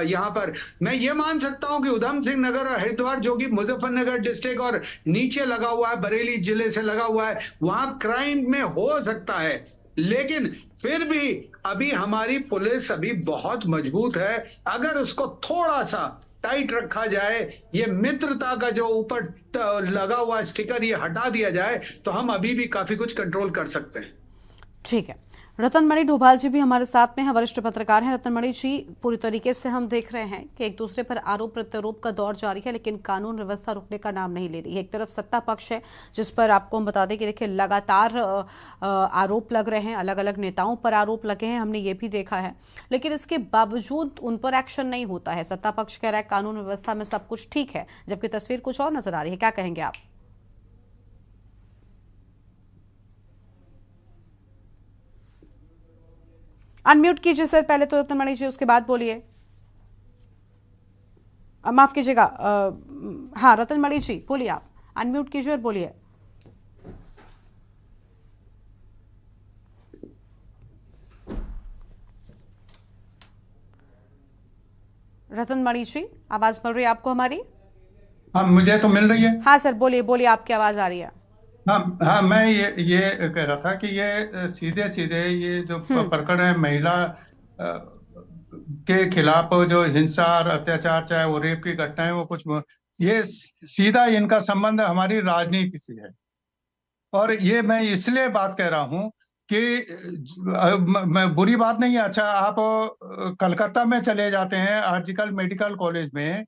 यहाँ पर मैं ये मान सकता हूं कि उधम सिंह नगर और हरिद्वार, जो कि मुजफ्फरनगर डिस्ट्रिक्ट और नीचे लगा हुआ है, बरेली जिले से लगा हुआ है, वहां क्राइम में हो सकता है, लेकिन फिर भी अभी हमारी पुलिस अभी बहुत मजबूत है। अगर उसको थोड़ा सा टाइट रखा जाए, ये मित्रता का जो ऊपर लगा हुआ स्टिकर ये हटा दिया जाए, तो हम अभी भी काफी कुछ कंट्रोल कर सकते हैं। ठीक है, रतन मणि डोभाल जी भी हमारे साथ में हैं, वरिष्ठ पत्रकार हैं। रतन मणि जी, पूरी तरीके से हम देख रहे हैं कि एक दूसरे पर आरोप प्रत्यारोप का दौर जारी है, लेकिन कानून व्यवस्था रुकने का नाम नहीं ले रही है। एक तरफ सत्ता पक्ष है जिस पर आपको हम बता दें कि देखिए लगातार आरोप लग रहे हैं, अलग अलग नेताओं पर आरोप लगे हैं, हमने ये भी देखा है, लेकिन इसके बावजूद उन पर एक्शन नहीं होता है। सत्ता पक्ष कह रहा है कानून व्यवस्था में सब कुछ ठीक है, जबकि तस्वीर कुछ और नजर आ रही है। क्या कहेंगे आप? अनम्यूट कीजिए सर पहले तो रतन मणि जी, उसके बाद बोलिए। माफ कीजिएगा, हाँ रतन मणि जी बोलिए, आप अनम्यूट कीजिए और बोलिए। रतन मणि जी, आवाज मिल रही है आपको हमारी? हाँ, मुझे तो मिल रही है। हाँ सर बोलिए बोलिए, आपकी आवाज आ रही है। हाँ, मैं ये कह रहा था कि ये सीधे सीधे ये जो प्रकरण है महिला के खिलाफ जो हिंसा और अत्याचार, चाहे वो रेप की घटनाएं, वो कुछ ये सीधा इनका संबंध हमारी राजनीति से है। और ये मैं इसलिए बात कह रहा हूं कि मैं बुरी बात नहीं है। अच्छा, आप कलकत्ता में चले जाते हैं, आर्जिकल मेडिकल कॉलेज में,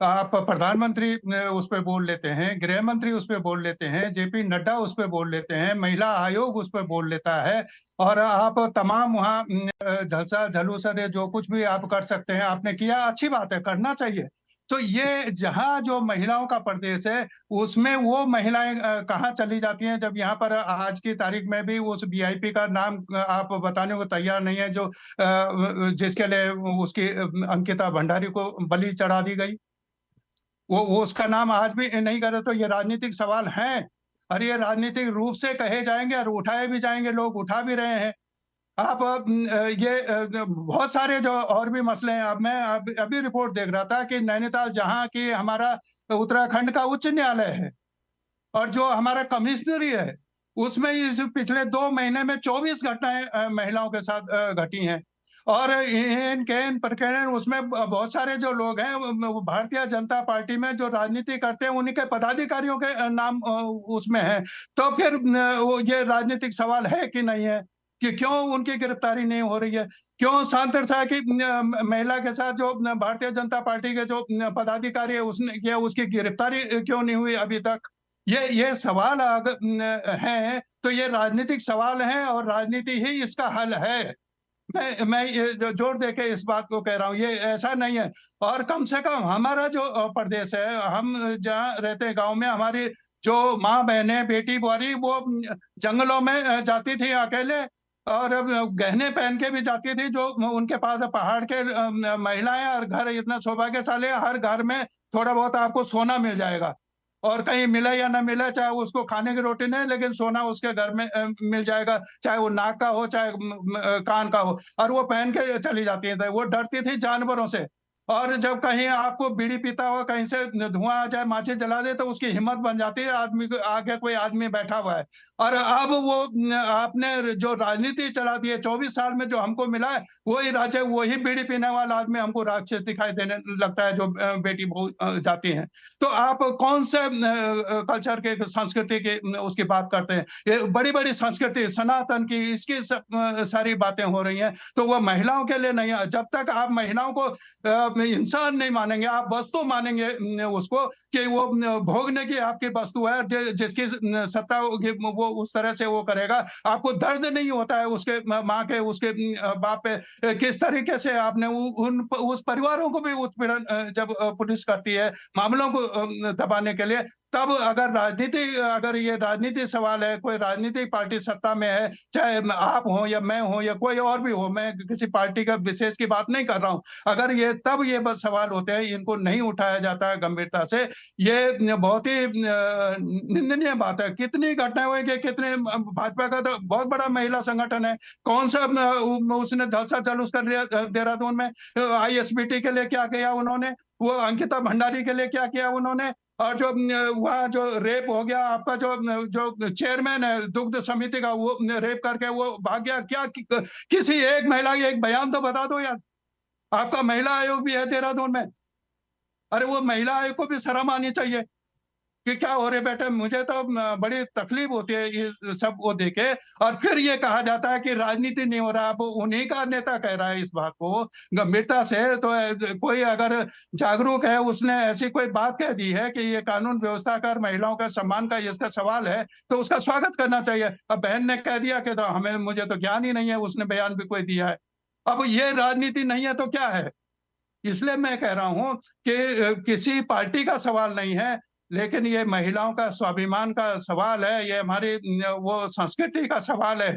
आप प्रधानमंत्री उस पर बोल लेते हैं, गृह मंत्री उस पर बोल लेते हैं, जेपी नड्डा उस पर बोल लेते हैं, महिला आयोग उस पर बोल लेता है, और आप तमाम वहाँ झलसा झलूसर जो कुछ भी आप कर सकते हैं आपने किया, अच्छी बात है, करना चाहिए। तो ये जहाँ जो महिलाओं का प्रदेश है उसमें वो महिलाएं कहाँ चली जाती हैं, जब यहाँ पर आज की तारीख में भी उस वीआईपी का नाम आप बताने को तैयार नहीं है, जो जिसके लिए उसकी अंकिता भंडारी को बलि चढ़ा दी गई, वो उसका नाम आज भी नहीं करे। तो ये राजनीतिक सवाल हैं, और ये राजनीतिक रूप से कहे जाएंगे और उठाए भी जाएंगे, लोग उठा भी रहे हैं। आप ये बहुत सारे जो और भी मसले हैं। अब मैं अभी रिपोर्ट देख रहा था कि नैनीताल, जहाँ की हमारा उत्तराखंड का उच्च न्यायालय है और जो हमारा कमिश्नरी है, उसमें इस पिछले 2 महीने में 24 घटनाएं महिलाओं के साथ घटी हैं। और इन प्रकरण उसमें बहुत सारे जो लोग हैं भारतीय जनता पार्टी में जो राजनीति करते हैं उन्हीं के पदाधिकारियों के नाम उसमें है। तो फिर ये राजनीतिक सवाल है कि नहीं है कि क्यों उनकी गिरफ्तारी नहीं हो रही है? क्यों सांसद साहब की महिला के साथ जो भारतीय जनता पार्टी के जो पदाधिकारी है उसने किया, उसकी गिरफ्तारी क्यों नहीं हुई अभी तक? ये सवाल हैं, तो ये राजनीतिक सवाल हैं और राजनीति ही इसका हल है। मैं ये जोर देके इस बात को कह रहा हूँ, ये ऐसा नहीं है। और कम से कम हमारा जो प्रदेश है, हम जहाँ रहते हैं गांव में, हमारी जो माँ बहनें, बेटी बुआरी, वो जंगलों में जाती थी अकेले और गहने पहन के भी जाती थी, जो उनके पास पहाड़ के महिलाएं, और घर इतना सौभाग्यशाली है, हर घर में थोड़ा बहुत आपको सोना मिल जाएगा। और कहीं मिले या ना मिले, चाहे उसको खाने की रोटी नहीं लेकिन सोना उसके घर में मिल जाएगा, चाहे वो नाक का हो चाहे कान का हो, और वो पहन के चली जाती है। वो डरती थी जानवरों से, और जब कहीं आपको बीड़ी पीता हुआ कहीं से धुआं आ जाए, माचिस जला दे, तो उसकी हिम्मत बन जाती है आदमी को आगे कोई आदमी बैठा हुआ है। और अब वो आपने जो राजनीति चला दी है 24 साल में, जो हमको मिला है वही राज्य, वही बीड़ी पीने वाला आदमी हमको राक्षस दिखाई देने लगता है जो बेटी बहू जाती है। तो आप कौन से कल्चर के, संस्कृति की उसकी बात करते हैं? ये बड़ी बड़ी संस्कृति सनातन की, इसकी सारी बातें हो रही हैं, तो वो महिलाओं के लिए नहीं है। जब तक आप महिलाओं को इंसान नहीं मानेंगे, आप वस्तु मानेंगे उसको कि वो भोगने की आपकी वस्तु है, जिसकी सत्ता होगी वो उस तरह से वो करेगा। आपको दर्द नहीं होता है उसके माँ के, उसके बाप पे किस तरीके से आपने उस परिवारों को भी उत्पीड़न जब पुलिस करती है मामलों को दबाने के लिए, तब अगर ये राजनीति सवाल है, कोई राजनीतिक पार्टी सत्ता में है, चाहे आप हो या मैं हो या कोई और भी हो, मैं किसी पार्टी का विशेष की बात नहीं कर रहा हूं, अगर ये तब ये बस सवाल होते हैं, इनको नहीं उठाया जाता है गंभीरता से, ये बहुत ही निंदनीय बात है। कितनी घटनाएं हुई कि कितने, भाजपा का तो बहुत बड़ा महिला संगठन है, कौन सा उसने जलसा जुलूस कर लिया देहरादून में, ISBT के लिए क्या किया उन्होंने, वो अंकिता भंडारी के लिए क्या किया उन्होंने, और जो वहाँ जो रेप हो गया, आपका जो चेयरमैन है दुग्ध समिति का, वो रेप करके वो भाग गया, क्या किसी एक महिला की एक बयान तो बता दो यार। आपका महिला आयोग भी है देहरादून में, अरे वो महिला आयोग को भी शर्म आनी चाहिए कि क्या हो रहे बेटे। मुझे तो बड़ी तकलीफ होती है ये सब वो देखे, और फिर ये कहा जाता है कि राजनीति नहीं हो रहा। अब उन्हीं का नेता कह रहा है इस बात को गंभीरता से, तो कोई अगर जागरूक है, उसने ऐसी कोई बात कह दी है कि ये कानून व्यवस्था का, महिलाओं का सम्मान का इसका सवाल है, तो उसका स्वागत करना चाहिए। अब बहन ने कह दिया कि तो मुझे तो ज्ञान ही नहीं है, उसने बयान भी कोई दिया है। अब ये राजनीति नहीं है तो क्या है? इसलिए मैं कह रहा हूं कि किसी पार्टी का सवाल नहीं है, लेकिन ये महिलाओं का स्वाभिमान का सवाल है, ये हमारी वो संस्कृति का सवाल है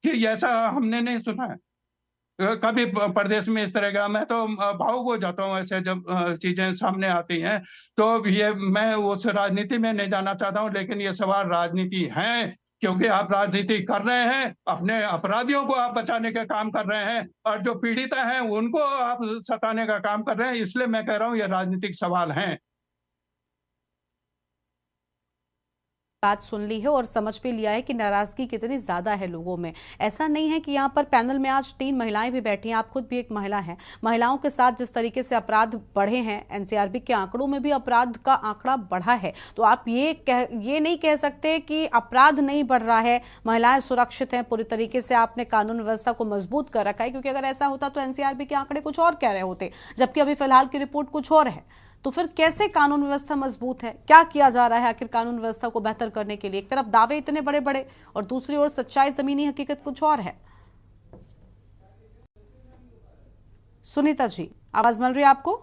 कि ऐसा हमने नहीं सुना है कभी प्रदेश में इस तरह का। मैं तो भावुक हो जाता हूँ ऐसे जब चीजें सामने आती हैं। तो ये मैं उस राजनीति में नहीं जाना चाहता हूँ, लेकिन ये सवाल राजनीति है, क्योंकि आप राजनीति कर रहे हैं, अपने अपराधियों को आप बचाने का काम कर रहे हैं, और जो पीड़ित हैं उनको आप सताने का काम कर रहे हैं। इसलिए मैं कह रहा हूँ ये राजनीतिक सवाल हैं। बात सुन ली है और समझ पे लिया है कि नाराजगी कितनी ज्यादा है लोगों में। ऐसा नहीं है कि यहाँ पर पैनल में आज 3 महिलाएं भी बैठी हैं, आप खुद भी एक महिला हैं। महिलाओं के साथ जिस तरीके से अपराध बढ़े हैं, NCRB के आंकड़ों में भी अपराध का आंकड़ा बढ़ा है, तो आप ये नहीं कह सकते कि अपराध नहीं बढ़ रहा है, महिलाएं सुरक्षित हैं पूरी तरीके से, आपने कानून व्यवस्था को मजबूत कर रखा है। क्योंकि अगर ऐसा होता तो NCRB के आंकड़े कुछ और कह रहे होते, जबकि अभी फिलहाल की रिपोर्ट कुछ और है। तो फिर कैसे कानून व्यवस्था मजबूत है? क्या किया जा रहा है आखिर कानून व्यवस्था को बेहतर करने के लिए? एक तरफ दावे इतने बड़े बड़े और दूसरी ओर सच्चाई, जमीनी हकीकत कुछ और है। सुनीता जी, आवाज मिल रही है आपको?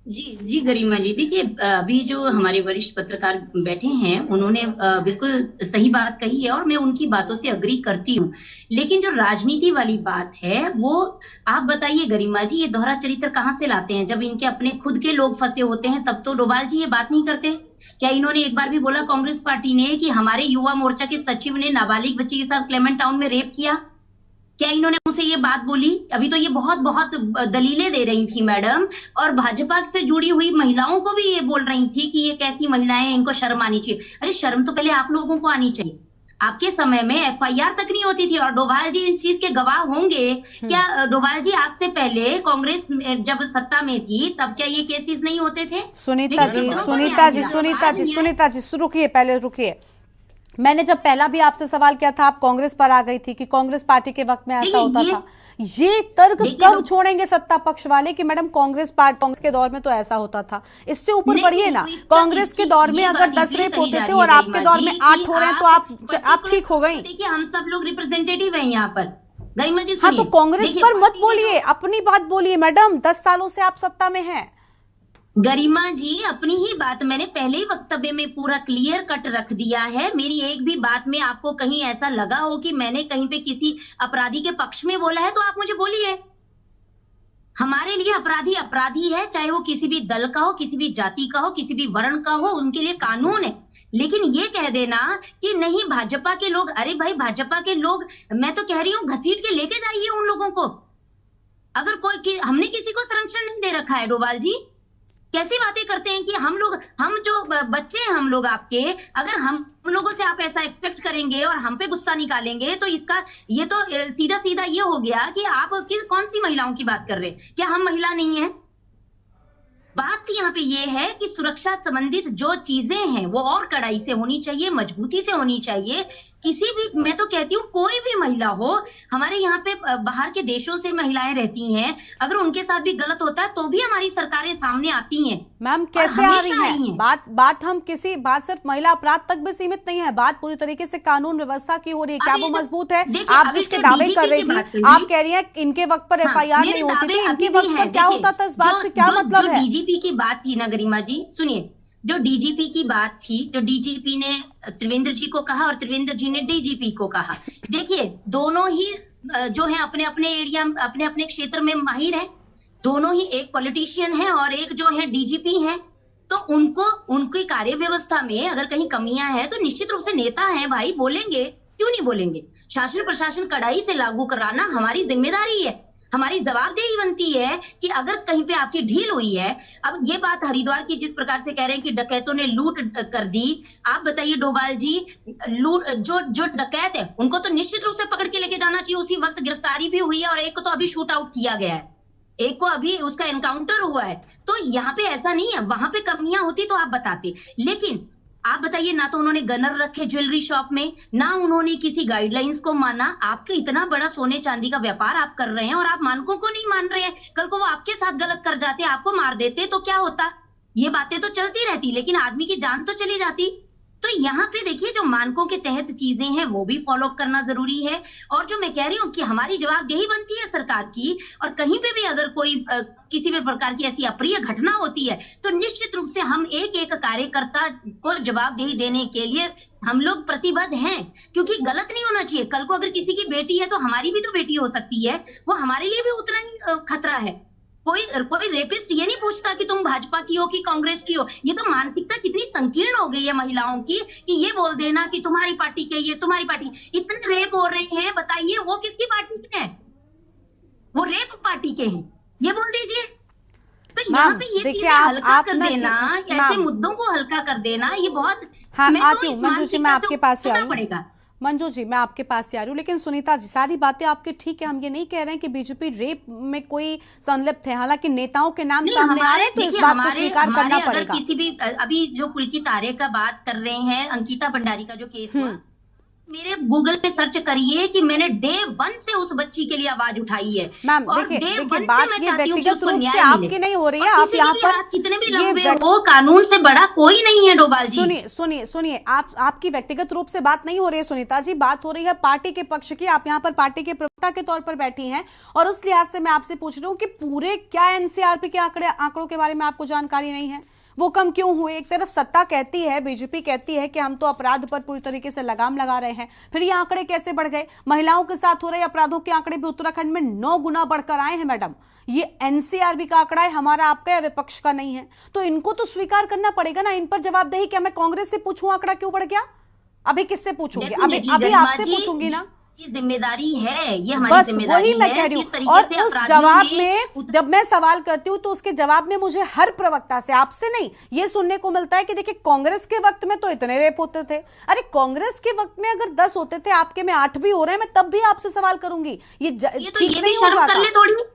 जी गरिमा जी, देखिए अभी जो हमारे वरिष्ठ पत्रकार बैठे हैं उन्होंने बिल्कुल सही बात कही है और मैं उनकी बातों से अग्री करती हूँ। लेकिन जो राजनीति वाली बात है वो आप बताइए गरिमा जी, ये दोहरा चरित्र कहाँ से लाते हैं? जब इनके अपने खुद के लोग फंसे होते हैं तब तो डोभाल जी ये बात नहीं करते। क्या इन्होंने एक बार भी बोला कांग्रेस पार्टी ने कि हमारे युवा मोर्चा के सचिव ने नाबालिग बच्ची के साथ क्लेमेंट टाउन में रेप किया? क्या इन्होंने मुझसे ये बात बोली? अभी तो ये बहुत दलीलें दे रही थी मैडम, और भाजपा से जुड़ी हुई महिलाओं को भी ये बोल रही थी कि ये कैसी महिलाएं, इनको शर्म आनी चाहिए। अरे शर्म तो पहले आप लोगों को आनी चाहिए। आपके समय में FIR तक नहीं होती थी, और डोभाल जी इस चीज के गवाह होंगे। क्या डोभाल जी आज से पहले कांग्रेस जब सत्ता में थी तब क्या ये केसेस नहीं होते थे? सुनीता जी रुकिए, पहले रुकिए। मैंने जब पहला भी आपसे सवाल किया था, आप कांग्रेस पर आ गई थी कि कांग्रेस पार्टी के वक्त में ऐसा होता था। ये तर्क कब छोड़ेंगे सत्ता पक्ष वाले कि मैडम कांग्रेस के दौर में तो ऐसा होता था? इससे ऊपर बढ़िए ना। कांग्रेस के दौर में अगर 10 रेप होते थे और आपके दौर में 8 हो रहे हैं तो आप ठीक हो गई। देखिए हम सब लोग रिप्रेजेंटेटिव हैं यहाँ पर। गरिमा जी हाँ, तो कांग्रेस पर मत बोलिए, अपनी बात बोलिए मैडम। 10 सालों से आप सत्ता में हैं। गरिमा जी अपनी ही बात मैंने पहले ही वक्तव्य में पूरा क्लियर कट रख दिया है। मेरी एक भी बात में आपको कहीं ऐसा लगा हो कि मैंने कहीं पे किसी अपराधी के पक्ष में बोला है तो आप मुझे बोलिए। हमारे लिए अपराधी अपराधी है, चाहे वो किसी भी दल का हो, किसी भी जाति का हो, किसी भी वर्ण का हो, उनके लिए कानून है। लेकिन ये कह देना कि नहीं भाजपा के लोग, अरे भाई भाजपा के लोग, मैं तो कह रही हूँ घसीट के लेके जाइए उन लोगों को। अगर कोई हमने किसी को संरक्षण नहीं दे रखा है। डोभाल जी कैसी बातें करते हैं कि हम जो बच्चे हैं हम लोग आपके, अगर हम लोगों से आप ऐसा एक्सपेक्ट करेंगे और हम पे गुस्सा निकालेंगे तो इसका ये तो सीधा सीधा ये हो गया कि आप कौन सी महिलाओं की बात कर रहे हैं? क्या हम महिला नहीं है? बात यहाँ पे ये है कि सुरक्षा संबंधित जो चीजें हैं वो और कड़ाई से होनी चाहिए, मजबूती से होनी चाहिए। किसी भी, मैं तो कहती हूँ कोई भी महिला हो, हमारे यहाँ पे बाहर के देशों से महिलाएं रहती हैं, अगर उनके साथ भी गलत होता है तो भी हमारी सरकारें सामने आती हैं। मैम कैसे आ रही हैं? बात हम किसी बात सिर्फ महिला अपराध तक भी सीमित नहीं है, बात पूरी तरीके से कानून व्यवस्था की हो रही है। क्या वो मजबूत है? आप जिसके दावे कर रही थी, आप कह रही है इनके वक्त पर FIR नहीं होती थी, इनके वक्त पर क्या होता था, इस बात से क्या मतलब है? डीजीपी की बात थी ना गरिमा जी, सुनिए, जो डीजीपी की बात थी, जो डीजीपी ने त्रिवेंद्र जी को कहा और त्रिवेंद्र जी ने डीजीपी को कहा, देखिए दोनों ही जो है अपने अपने एरिया, अपने अपने क्षेत्र में माहिर है, दोनों ही, एक पॉलिटिशियन है और एक जो है डीजीपी है। तो उनको उनकी कार्य व्यवस्था में अगर कहीं कमियां हैं तो निश्चित रूप से नेता हैं भाई, बोलेंगे, क्यों नहीं बोलेंगे। शासन प्रशासन कड़ाई से लागू कराना हमारी जिम्मेदारी है, हमारी जवाबदेही बनती है कि अगर कहीं पे आपकी ढील हुई है। अब ये बात हरिद्वार की जिस प्रकार से कह रहे हैं कि डकैतों ने लूट कर दी, आप बताइए डोभाल जी, लूट जो डकैत है उनको तो निश्चित रूप से पकड़ के लेके जाना चाहिए, उसी वक्त गिरफ्तारी भी हुई है और एक को तो अभी शूट आउट किया गया है, एक को अभी उसका एनकाउंटर हुआ है। तो यहाँ पे ऐसा नहीं है, वहां पे कमियां होती तो आप बताते। लेकिन आप बताइए, ना तो उन्होंने गनर रखे ज्वेलरी शॉप में, ना उन्होंने किसी गाइडलाइंस को माना। आपके इतना बड़ा सोने चांदी का व्यापार आप कर रहे हैं और आप मानकों को नहीं मान रहे हैं। कल को वो आपके साथ गलत कर जाते, आपको मार देते तो क्या होता? ये बातें तो चलती रहती, लेकिन आदमी की जान तो चली जाती। तो यहाँ पे देखिए, जो मानकों के तहत चीजें हैं वो भी फॉलो करना जरूरी है। और जो मैं कह रही हूँ कि हमारी जवाबदेही बनती है सरकार की, और कहीं पे भी अगर कोई किसी भी प्रकार की ऐसी अप्रिय घटना होती है तो निश्चित रूप से हम एक एक कार्यकर्ता को जवाबदेही देने के लिए हम लोग प्रतिबद्ध हैं, क्योंकि गलत नहीं होना चाहिए। कल को अगर किसी की बेटी है तो हमारी भी तो बेटी हो सकती है, वो हमारे लिए भी उतना ही खतरा है। कोई रेपिस्ट ये नहीं पूछता कि तुम भाजपा की हो कि कांग्रेस की हो। ये तो मानसिकता कितनी संकीर्ण हो गई है महिलाओं की कि ये बोल देना कि तुम्हारी पार्टी के, ये तुम्हारी पार्टी। इतने रेप हो रहे हैं, बताइए वो किसकी पार्टी के हैं? वो रेप पार्टी के हैं, ये बोल दीजिए। तो यहाँ पे ये चीजें हल्का कर देना, ऐसे मुद्दों को हल्का कर देना, ये बहुत, मैं मंजू जी, मैं आपके पास से पड़ेगा। मंजू जी, मैं आपके पास से आ रही हूँ, लेकिन सुनीता जी, सारी बातें आपकी ठीक है, हम ये नहीं कह रहे हैं कि बीजेपी रेप में कोई संलिप्त है, हालांकि नेताओं के नाम सामने आ रहे हैं तो इस बात को स्वीकार करना पड़ेगा। किसी भी, अभी जो पुलकित आर्य का बात कर रहे हैं, अंकिता भंडारी का जो केस हुआ, मेरे गूगल पे सर्च करिए कि मैंने डे 1 से उस बच्ची के लिए आवाज उठाई है। मैम देखिए, बात ये व्यक्तिगत रूप से आपकी नहीं हो रही है, आप यहाँ पर कितने भी लंबे हो, कानून से बड़ा कोई नहीं है। डोभाल जी सुनिए, आपकी व्यक्तिगत रूप से बात नहीं हो रही है सुनीता जी, बात हो रही है पार्टी के पक्ष की। आप यहाँ पर पार्टी के प्रवक्ता के तौर पर बैठी हैं और उस लिहाज से मैं आपसे पूछ रही हूँ कि पूरे क्या NCRP के आंकड़ों के बारे में आपको जानकारी नहीं है? वो कम क्यों हुए? एक तरफ सत्ता कहती है, बीजेपी कहती है कि हम तो अपराध पर पूरी तरीके से लगाम लगा रहे हैं, फिर ये आंकड़े कैसे बढ़ गए? महिलाओं के साथ हो रहे अपराधों के आंकड़े भी उत्तराखंड में 9 गुना बढ़कर आए हैं मैडम। ये NCRB का आंकड़ा है, हमारा आपका या विपक्ष का नहीं है, तो इनको तो स्वीकार करना पड़ेगा ना, इन पर जवाबदेही। क्या मैं कांग्रेस से पूछूं आंकड़ा क्यों बढ़ गया? अभी किससे पूछूंगी? अभी आपसे पूछूंगी ना। जिम्मेदारी है, ये हमारी जिम्मेदारी है। मैं कह रही हूँ, और उस जवाब में जब मैं सवाल करती हूँ तो उसके जवाब में मुझे हर प्रवक्ता से, आपसे नहीं, ये सुनने को मिलता है कि देखिए कांग्रेस के वक्त में तो इतने रेप होते थे। अरे कांग्रेस के वक्त में अगर 10 होते थे, आपके में 8 भी हो रहे हैं, मैं तब भी आपसे सवाल करूंगी। ये ठीक नहीं हो जाता,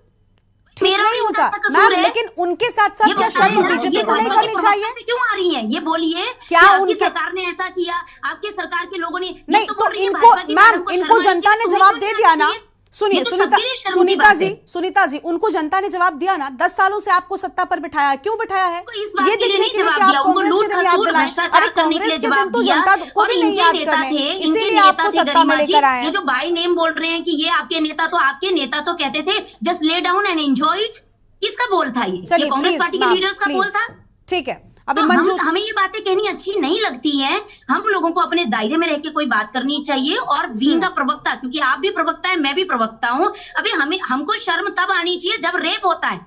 ठीक नहीं हो जाता मैम, लेकिन उनके साथ साथ क्या शर्म बीजेपी को नहीं करनी चाहिए? क्यों आ रही है ये बोलिए? क्या उनकी सरकार ने ऐसा किया, आपके सरकार के लोगों ने नहीं? तो इनको मैम, इनको जनता ने जवाब दे दिया ना। सुनिए सुनीता जी, उनको जनता ने जवाब दिया ना। 10 सालों से आपको सत्ता पर बिठाया है, क्यों बिठाया है? ये देखने के लिए कि आप कांग्रेस के दिन याद दिलाएं। अरे कांग्रेस के दिन तो जनता को भी नहीं याद करने, इसीलिए आपको सत्ता में लेकर आए हैं। ये जो बाय नेम बोल रहे हैं कि ये आपके नेता, तो आपके नेता तो कहते थे just lay down and enjoy it. किसका बोल था ये? कांग्रेस पार्टी के लीडर्स का बोल था। ठीक है, अभी तो हमें ये बातें कहनी अच्छी नहीं लगती हैं। हम लोगों को अपने दायरे में रह के कोई बात करनी चाहिए। और बीइंग का प्रवक्ता, क्योंकि आप भी प्रवक्ता है, मैं भी प्रवक्ता हूँ, अभी हमको शर्म तब आनी चाहिए जब रेप होता है,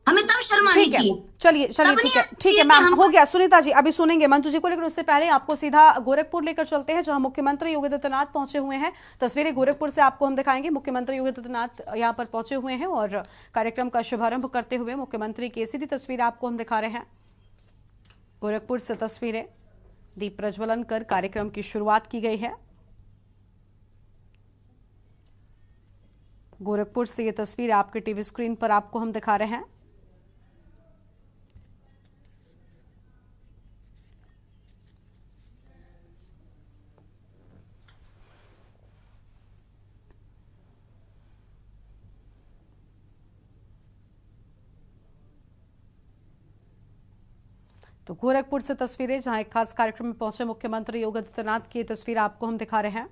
हमें तब शर्म आनी चाहिए। चलिए ठीक है मैम, हो गया। सुनीता जी अभी सुनेंगे मंजू जी को, लेकिन उससे पहले आपको सीधा गोरखपुर लेकर चलते हैं, जहां मुख्यमंत्री योगी आदित्यनाथ पहुंचे हुए हैं। तस्वीरें गोरखपुर से आपको हम दिखाएंगे। मुख्यमंत्री योगी आदित्यनाथ यहां पर पहुंचे हुए हैं और कार्यक्रम का शुभारंभ करते हुए मुख्यमंत्री की सीधी तस्वीर आपको हम दिखा रहे हैं। गोरखपुर से तस्वीरें, दीप प्रज्वलन कर कार्यक्रम की शुरुआत की गई है। गोरखपुर से ये तस्वीर आपके टीवी स्क्रीन पर आपको हम दिखा रहे हैं। तो गोरखपुर से तस्वीरें, जहां एक खास कार्यक्रम में पहुंचे मुख्यमंत्री योगी आदित्यनाथ की तस्वीर आपको हम दिखा रहे हैं।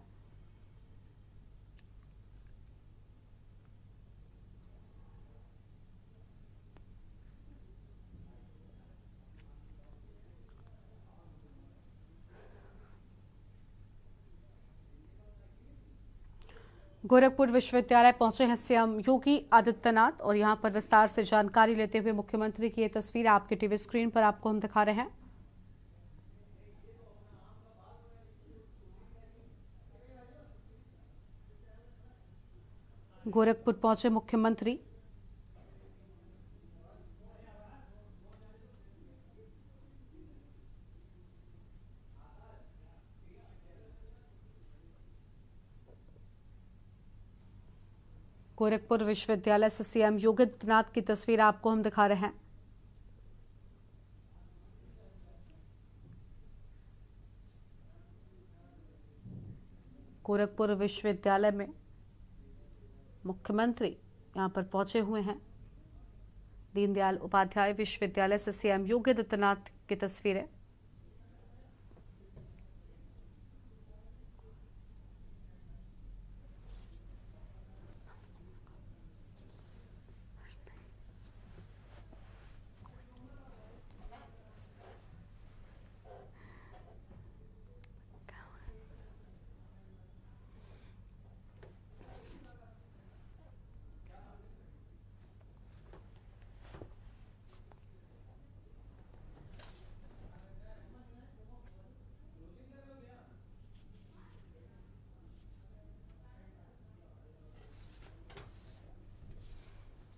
गोरखपुर विश्वविद्यालय पहुंचे हैं सीएम योगी आदित्यनाथ और यहां पर विस्तार से जानकारी लेते हुए मुख्यमंत्री की ये तस्वीर आपके टीवी स्क्रीन पर आपको हम दिखा रहे हैं। गोरखपुर पहुंचे मुख्यमंत्री। गोरखपुर विश्वविद्यालय से सीएम योगी आदित्यनाथ की तस्वीर आपको हम दिखा रहे हैं। गोरखपुर विश्वविद्यालय में मुख्यमंत्री यहां पर पहुंचे हुए हैं। दीनदयाल उपाध्याय विश्वविद्यालय से सीएम योगी आदित्यनाथ की तस्वीरें।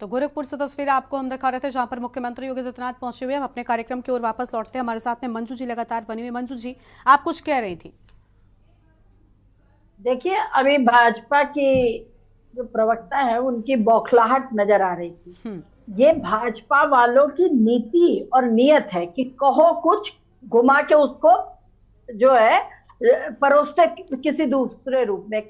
तो गोरखपुर से तस्वीर आपको हम दिखा रहे थे, जहां पर मुख्यमंत्री योगी आदित्यनाथ पहुंचे हुए हैं। हम अपने कार्यक्रम की ओर वापस लौटते हैं। हमारे साथ में मंजू जी लगातार बनी हुई। मंजू जी, आप कुछ कह रही थी। देखिए, अभी भाजपा की जो प्रवक्ता है उनकी बौखलाहट नजर आ रही थी। ये भाजपा वालों की नीति और नियत है कि कहो कुछ, घुमा के उसको जो है परोसते किसी दूसरे रूप में।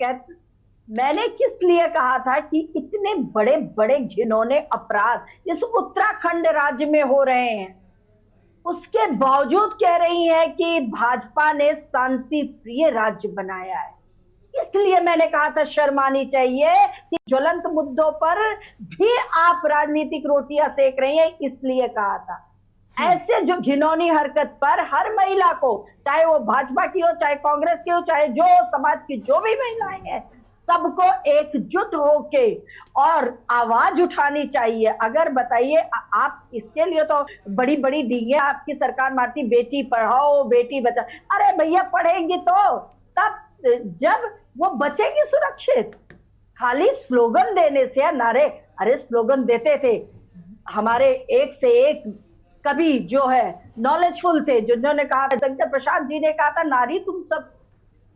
मैंने किस लिए कहा था कि इतने बड़े बड़े घिनौने अपराध इस उत्तराखंड राज्य में हो रहे हैं, उसके बावजूद कह रही है कि भाजपा ने शांति प्रिय राज्य बनाया है। इसलिए मैंने कहा था शर्म आनी चाहिए कि ज्वलंत मुद्दों पर भी आप राजनीतिक रोटियां सेक रही हैं, इसलिए कहा था। ऐसे जो घिनौनी हरकत पर हर महिला को, चाहे वो भाजपा की हो, चाहे कांग्रेस की हो, चाहे जो समाज की जो भी महिलाएं हैं, सबको एकजुट होके और आवाज उठानी चाहिए। अगर बताइए, आप इसके लिए तो बड़ी बड़ी डींगे आपकी सरकार मारती, बेटी पढ़ाओ बेटी बचाओ। अरे भैया, पढ़ेंगी तो तब जब वो बचेगी सुरक्षित। खाली स्लोगन देने से, नारे, अरे स्लोगन देते थे हमारे एक से एक कवि जो है नॉलेजफुल थे, जिन्होंने कहा, शंकर प्रसाद जी ने कहा था, नारी तुम सब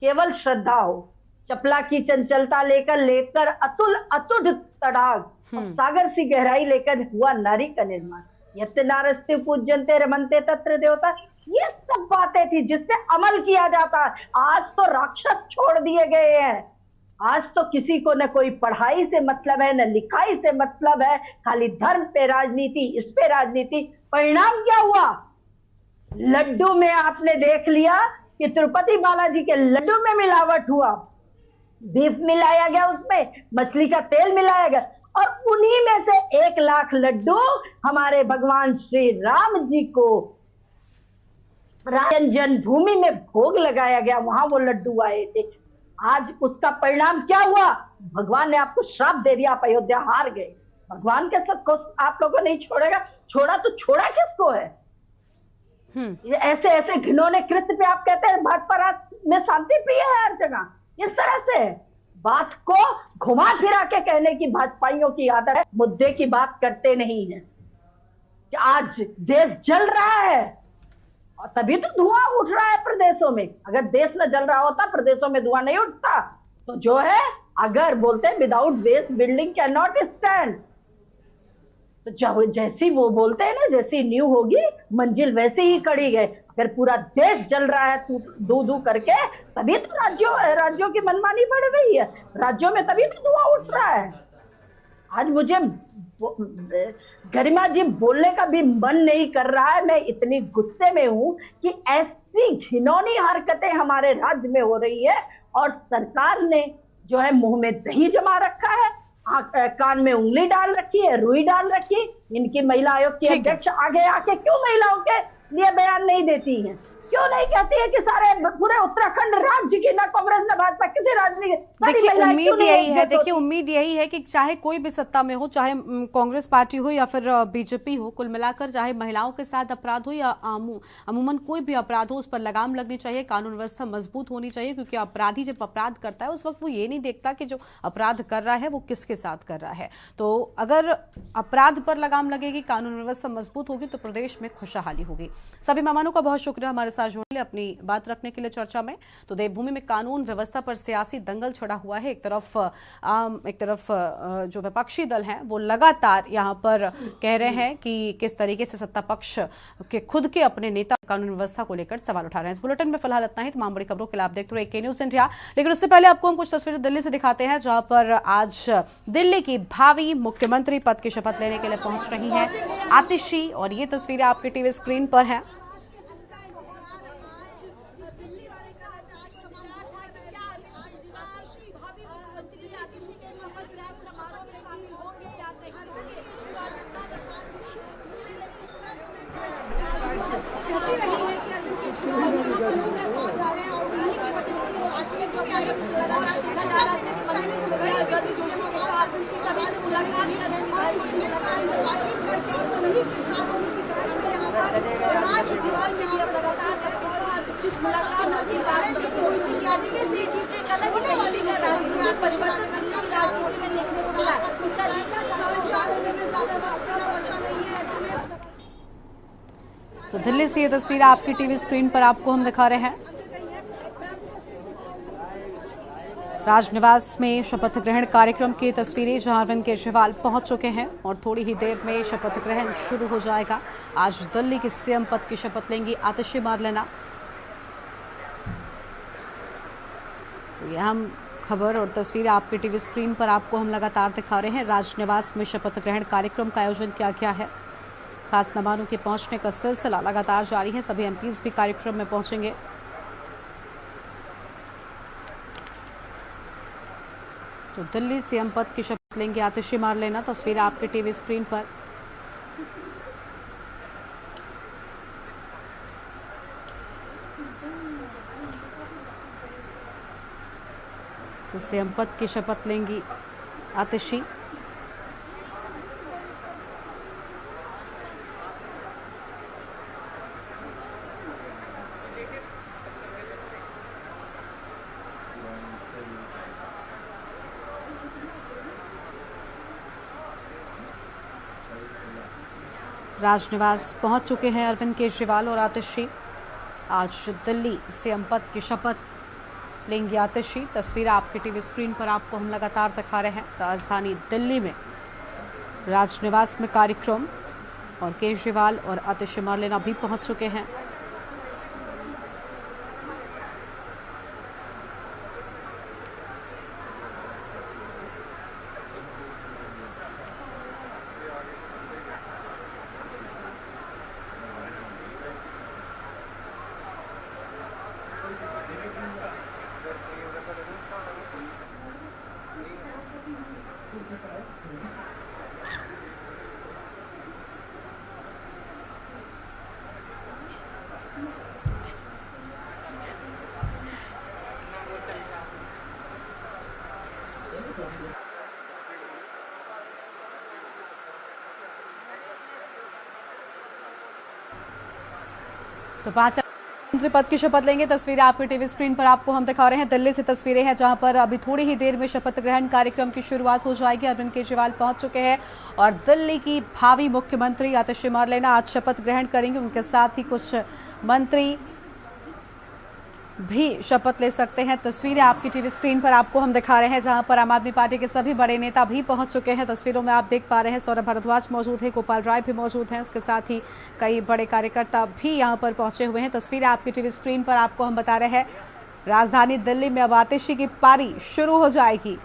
केवल श्रद्धा हो, चपला की चंचलता लेकर अतुल तड़ाग, सागर सी गहराई लेकर हुआ नारी का निर्माण। यत्ते नारस्ते पूज्यन्ते रमन्ते तत्र देवता, ये सब बातें थी जिससे अमल किया जाता। आज तो राक्षस छोड़ दिए गए हैं। आज तो किसी को न कोई पढ़ाई से मतलब है, न लिखाई से मतलब है, खाली धर्म पे राजनीति, इस पे राजनीति। परिणाम क्या हुआ? लड्डू में आपने देख लिया कि तिरुपति बालाजी के लड्डू में मिलावट हुआ, बीफ मिलाया गया, उसमें मछली का तेल मिलाया गया, और उन्हीं में से 1 लाख लड्डू हमारे भगवान श्री राम जी को राम जन्मभूमि में भोग लगाया गया, वहां वो लड्डू आए थे। आज उसका परिणाम क्या हुआ? भगवान ने आपको श्राप दे दिया, आप अयोध्या हार गए। भगवान के सबको आप लोगों नहीं छोड़ेगा, छोड़ा तो छोड़ा किसको है? ये ऐसे ऐसे घिनौने कृत्य पे आप कहते हैं भाजपा राज में शांति प्रिय है हर जगह। इस तरह से बात को घुमा फिरा के कहने की भाजपाइयों की आदत है, मुद्दे की बात करते नहीं है। कि आज देश जल रहा है और तभी तो धुआं उठ रहा है प्रदेशों में। अगर देश न जल रहा होता, प्रदेशों में धुआं नहीं उठता। तो जो है, अगर बोलते हैं without base building can not stand, तो जैसी वो बोलते हैं ना, जैसी नींव होगी मंजिल वैसे ही कड़ी गए। अगर पूरा देश जल रहा है दू दू करके, तभी तो राज्यों की मनमानी बढ़ रही है, राज्यों में तभी तो धुआं उठ रहा है। आज मुझे गरिमा जी बोलने का भी मन नहीं कर रहा है। मैं इतनी गुस्से में हूं कि ऐसी घिनौनी हरकतें हमारे राज्य में हो रही है और सरकार ने जो है मुंह में दही जमा रखा है, कान में उंगली डाल रखी है, रुई डाल रखी। इनकी महिला आयोग की अध्यक्ष आगे आके क्यों महिलाओं के लिए बयान नहीं देती हैं? क्यों नहीं कहती है कि सारे पूरे उत्तराखंड राज्य की, ना कांग्रेस ना भाजपा किसी राजनीति। देखिए उम्मीद यही है, उम्मीद यही है कि चाहे कोई भी सत्ता में हो, चाहे कांग्रेस पार्टी हो या फिर बीजेपी हो, कुल मिलाकर चाहे महिलाओं के साथ अपराध हो या अमूमन कोई भी अपराध हो, उस पर लगाम लगनी चाहिए, कानून व्यवस्था मजबूत होनी चाहिए। क्योंकि अपराधी जब अपराध करता है उस वक्त वो ये नहीं देखता कि जो अपराध कर रहा है वो किसके साथ कर रहा है। तो अगर अपराध पर लगाम लगेगी, कानून व्यवस्था मजबूत होगी, तो प्रदेश में खुशहाली होगी। सभी मेहमानों का बहुत शुक्रिया हमारे साथ जुड़ने, अपनी बात रखने के लिए चर्चा में। तो देवभूमि में कानून व्यवस्था पर सियासी दंगल छिड़ा हुआ है। एक तरफ जो विपक्षी दल हैं वो लगातार यहाँ पर कह रहे हैं कि किस तरीके से सत्ता पक्ष के खुद के अपने नेता कानून व्यवस्था को लेकर सवाल उठा रहे हैं। इस बुलेटिन में फिलहाल इतना ही। तमाम बड़ी खबरों के लिए आप देखते रहिए के न्यूज़ इंडिया। लेकिन उससे पहले आपको हम कुछ तस्वीरें दिल्ली से दिखाते हैं, जहां पर आज दिल्ली की भावी मुख्यमंत्री पद की शपथ लेने के लिए पहुंच रही हैं आतिशी, और ये तस्वीरें आपके टीवी स्क्रीन पर हैं। तो दिल्ली से ये तस्वीर आपकी टीवी स्क्रीन पर आपको हम दिखा रहे हैं। राजनिवास में शपथ ग्रहण कार्यक्रम की तस्वीरें, जहां अरविंद केजरीवाल पहुंच चुके हैं और थोड़ी ही देर में शपथ ग्रहण शुरू हो जाएगा। आज दिल्ली की सीएम पद की शपथ लेंगी आतिशी मारलेना। तो यह हम खबर और तस्वीरें आपके टीवी स्क्रीन पर आपको हम लगातार दिखा रहे हैं। राजनिवास में शपथ ग्रहण कार्यक्रम का आयोजन किया गया है। खास मेहमानों के पहुंचने का सिलसिला लगातार जारी है। सभी एमपीज भी कार्यक्रम में पहुंचेंगे। तो दिल्ली सीएम पद की शपथ लेंगे आतिशी मारलेना। तस्वीर आपके टीवी स्क्रीन पर। तो सीएम पद की शपथ लेंगी आतिशी। राजनिवास पहुंच चुके हैं अरविंद केजरीवाल और आतिशी। आज दिल्ली सीएम पद की शपथ लेंगी आतिशी। तस्वीर आपके टीवी स्क्रीन पर आपको हम लगातार दिखा रहे हैं। राजधानी दिल्ली में राजनिवास में कार्यक्रम, और केजरीवाल और आतिशी मारलेना भी पहुंच चुके हैं। तो 5 मंत्री पद की शपथ लेंगे। तस्वीरें आपके टीवी स्क्रीन पर आपको हम दिखा रहे हैं। दिल्ली से तस्वीरें हैं जहां पर अभी थोड़ी ही देर में शपथ ग्रहण कार्यक्रम की शुरुआत हो जाएगी। अरविंद केजरीवाल पहुंच चुके हैं और दिल्ली की भावी मुख्यमंत्री आतिशी मार्लेना आज शपथ ग्रहण करेंगे। उनके साथ ही कुछ मंत्री भी शपथ ले सकते हैं। तस्वीरें आपकी टीवी स्क्रीन पर आपको हम दिखा रहे हैं जहां पर आम आदमी पार्टी के सभी बड़े नेता भी पहुंच चुके हैं। तस्वीरों में आप देख पा रहे हैं सौरभ भारद्वाज मौजूद है, गोपाल राय भी मौजूद हैं। इसके साथ ही कई बड़े कार्यकर्ता भी यहां पर पहुंचे हुए हैं। तस्वीरें आपकी टीवी स्क्रीन पर आपको हम बता रहे हैं। राजधानी दिल्ली में अब आतिशी की पारी शुरू हो जाएगी।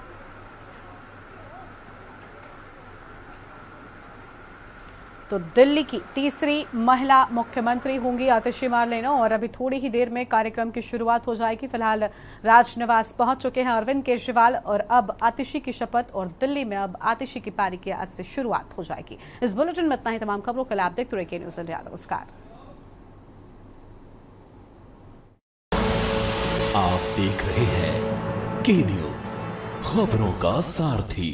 तो दिल्ली की तीसरी महिला मुख्यमंत्री होंगी आतिशी मार्लेना और अभी थोड़ी ही देर में कार्यक्रम की शुरुआत हो जाएगी। फिलहाल राजनिवास पहुंच चुके हैं अरविंद केजरीवाल और अब आतिशी की शपथ और दिल्ली में अब आतिशी की पारी की आज से शुरुआत हो जाएगी। इस बुलेटिन में इतना ही। तमाम खबरों के लिए आप देखते रहिए के न्यूज़ इंडिया। नमस्कार। आप देख रहे हैं के न्यूज़, खबरों का सारथी।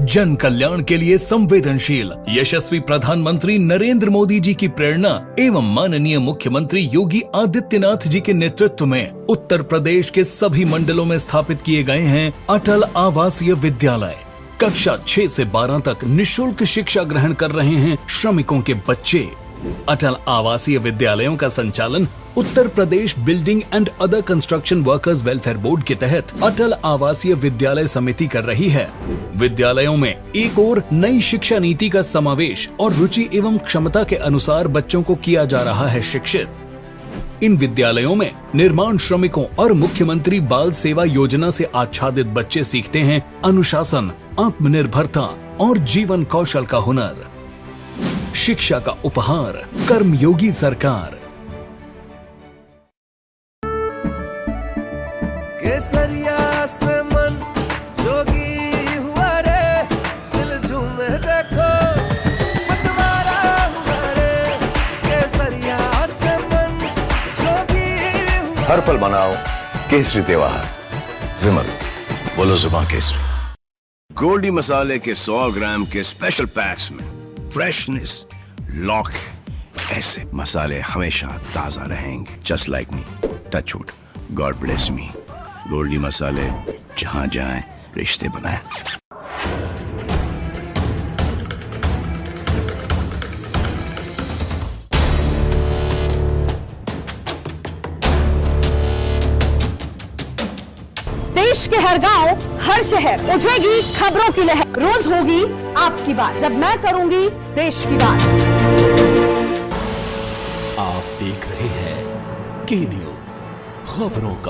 जन कल्याण के लिए संवेदनशील यशस्वी प्रधानमंत्री नरेंद्र मोदी जी की प्रेरणा एवं माननीय मुख्यमंत्री योगी आदित्यनाथ जी के नेतृत्व में उत्तर प्रदेश के सभी मंडलों में स्थापित किए गए हैं अटल आवासीय विद्यालय। कक्षा 6 से 12 तक निःशुल्क शिक्षा ग्रहण कर रहे हैं श्रमिकों के बच्चे। अटल आवासीय विद्यालयों का संचालन Uttar Pradesh building and other construction workers welfare board के तहत अटल आवासीय विद्यालय समिति कर रही है। विद्यालयों में एक और नई शिक्षा नीति का समावेश और रुचि एवं क्षमता के अनुसार बच्चों को किया जा रहा है शिक्षित। इन विद्यालयों में निर्माण श्रमिकों और मुख्यमंत्री बाल सेवा योजना से आच्छादित बच्चे सीखते हैं अनुशासन, आत्मनिर्भरता और जीवन कौशल का हुनर। शिक्षा का उपहार कर्मयोगी सरकार। केसरिया से मन जोगी हुआ रे, दिल झूमे देखो मतवारा हुआ रे। केसरिया से मन जोगी हुआ। हर पल मनाओ केसरी त्योहार। विमल बोलो जुबान केसरी। गोल्डी मसाले के 100 ग्राम के स्पेशल पैक्स में फ्रेशनेस लॉक है। ऐसे मसाले हमेशा ताजा रहेंगे। Just like me, touch wood, God bless me. Goldiee मसाले, जहां जाएं रिश्ते बनाएं। देश के हर गांव, हर शहर उठेगी खबरों की लहर। रोज होगी आपकी बात, जब मैं करूंगी देश की बात। आप देख रहे हैं के न्यूज़, खबरों का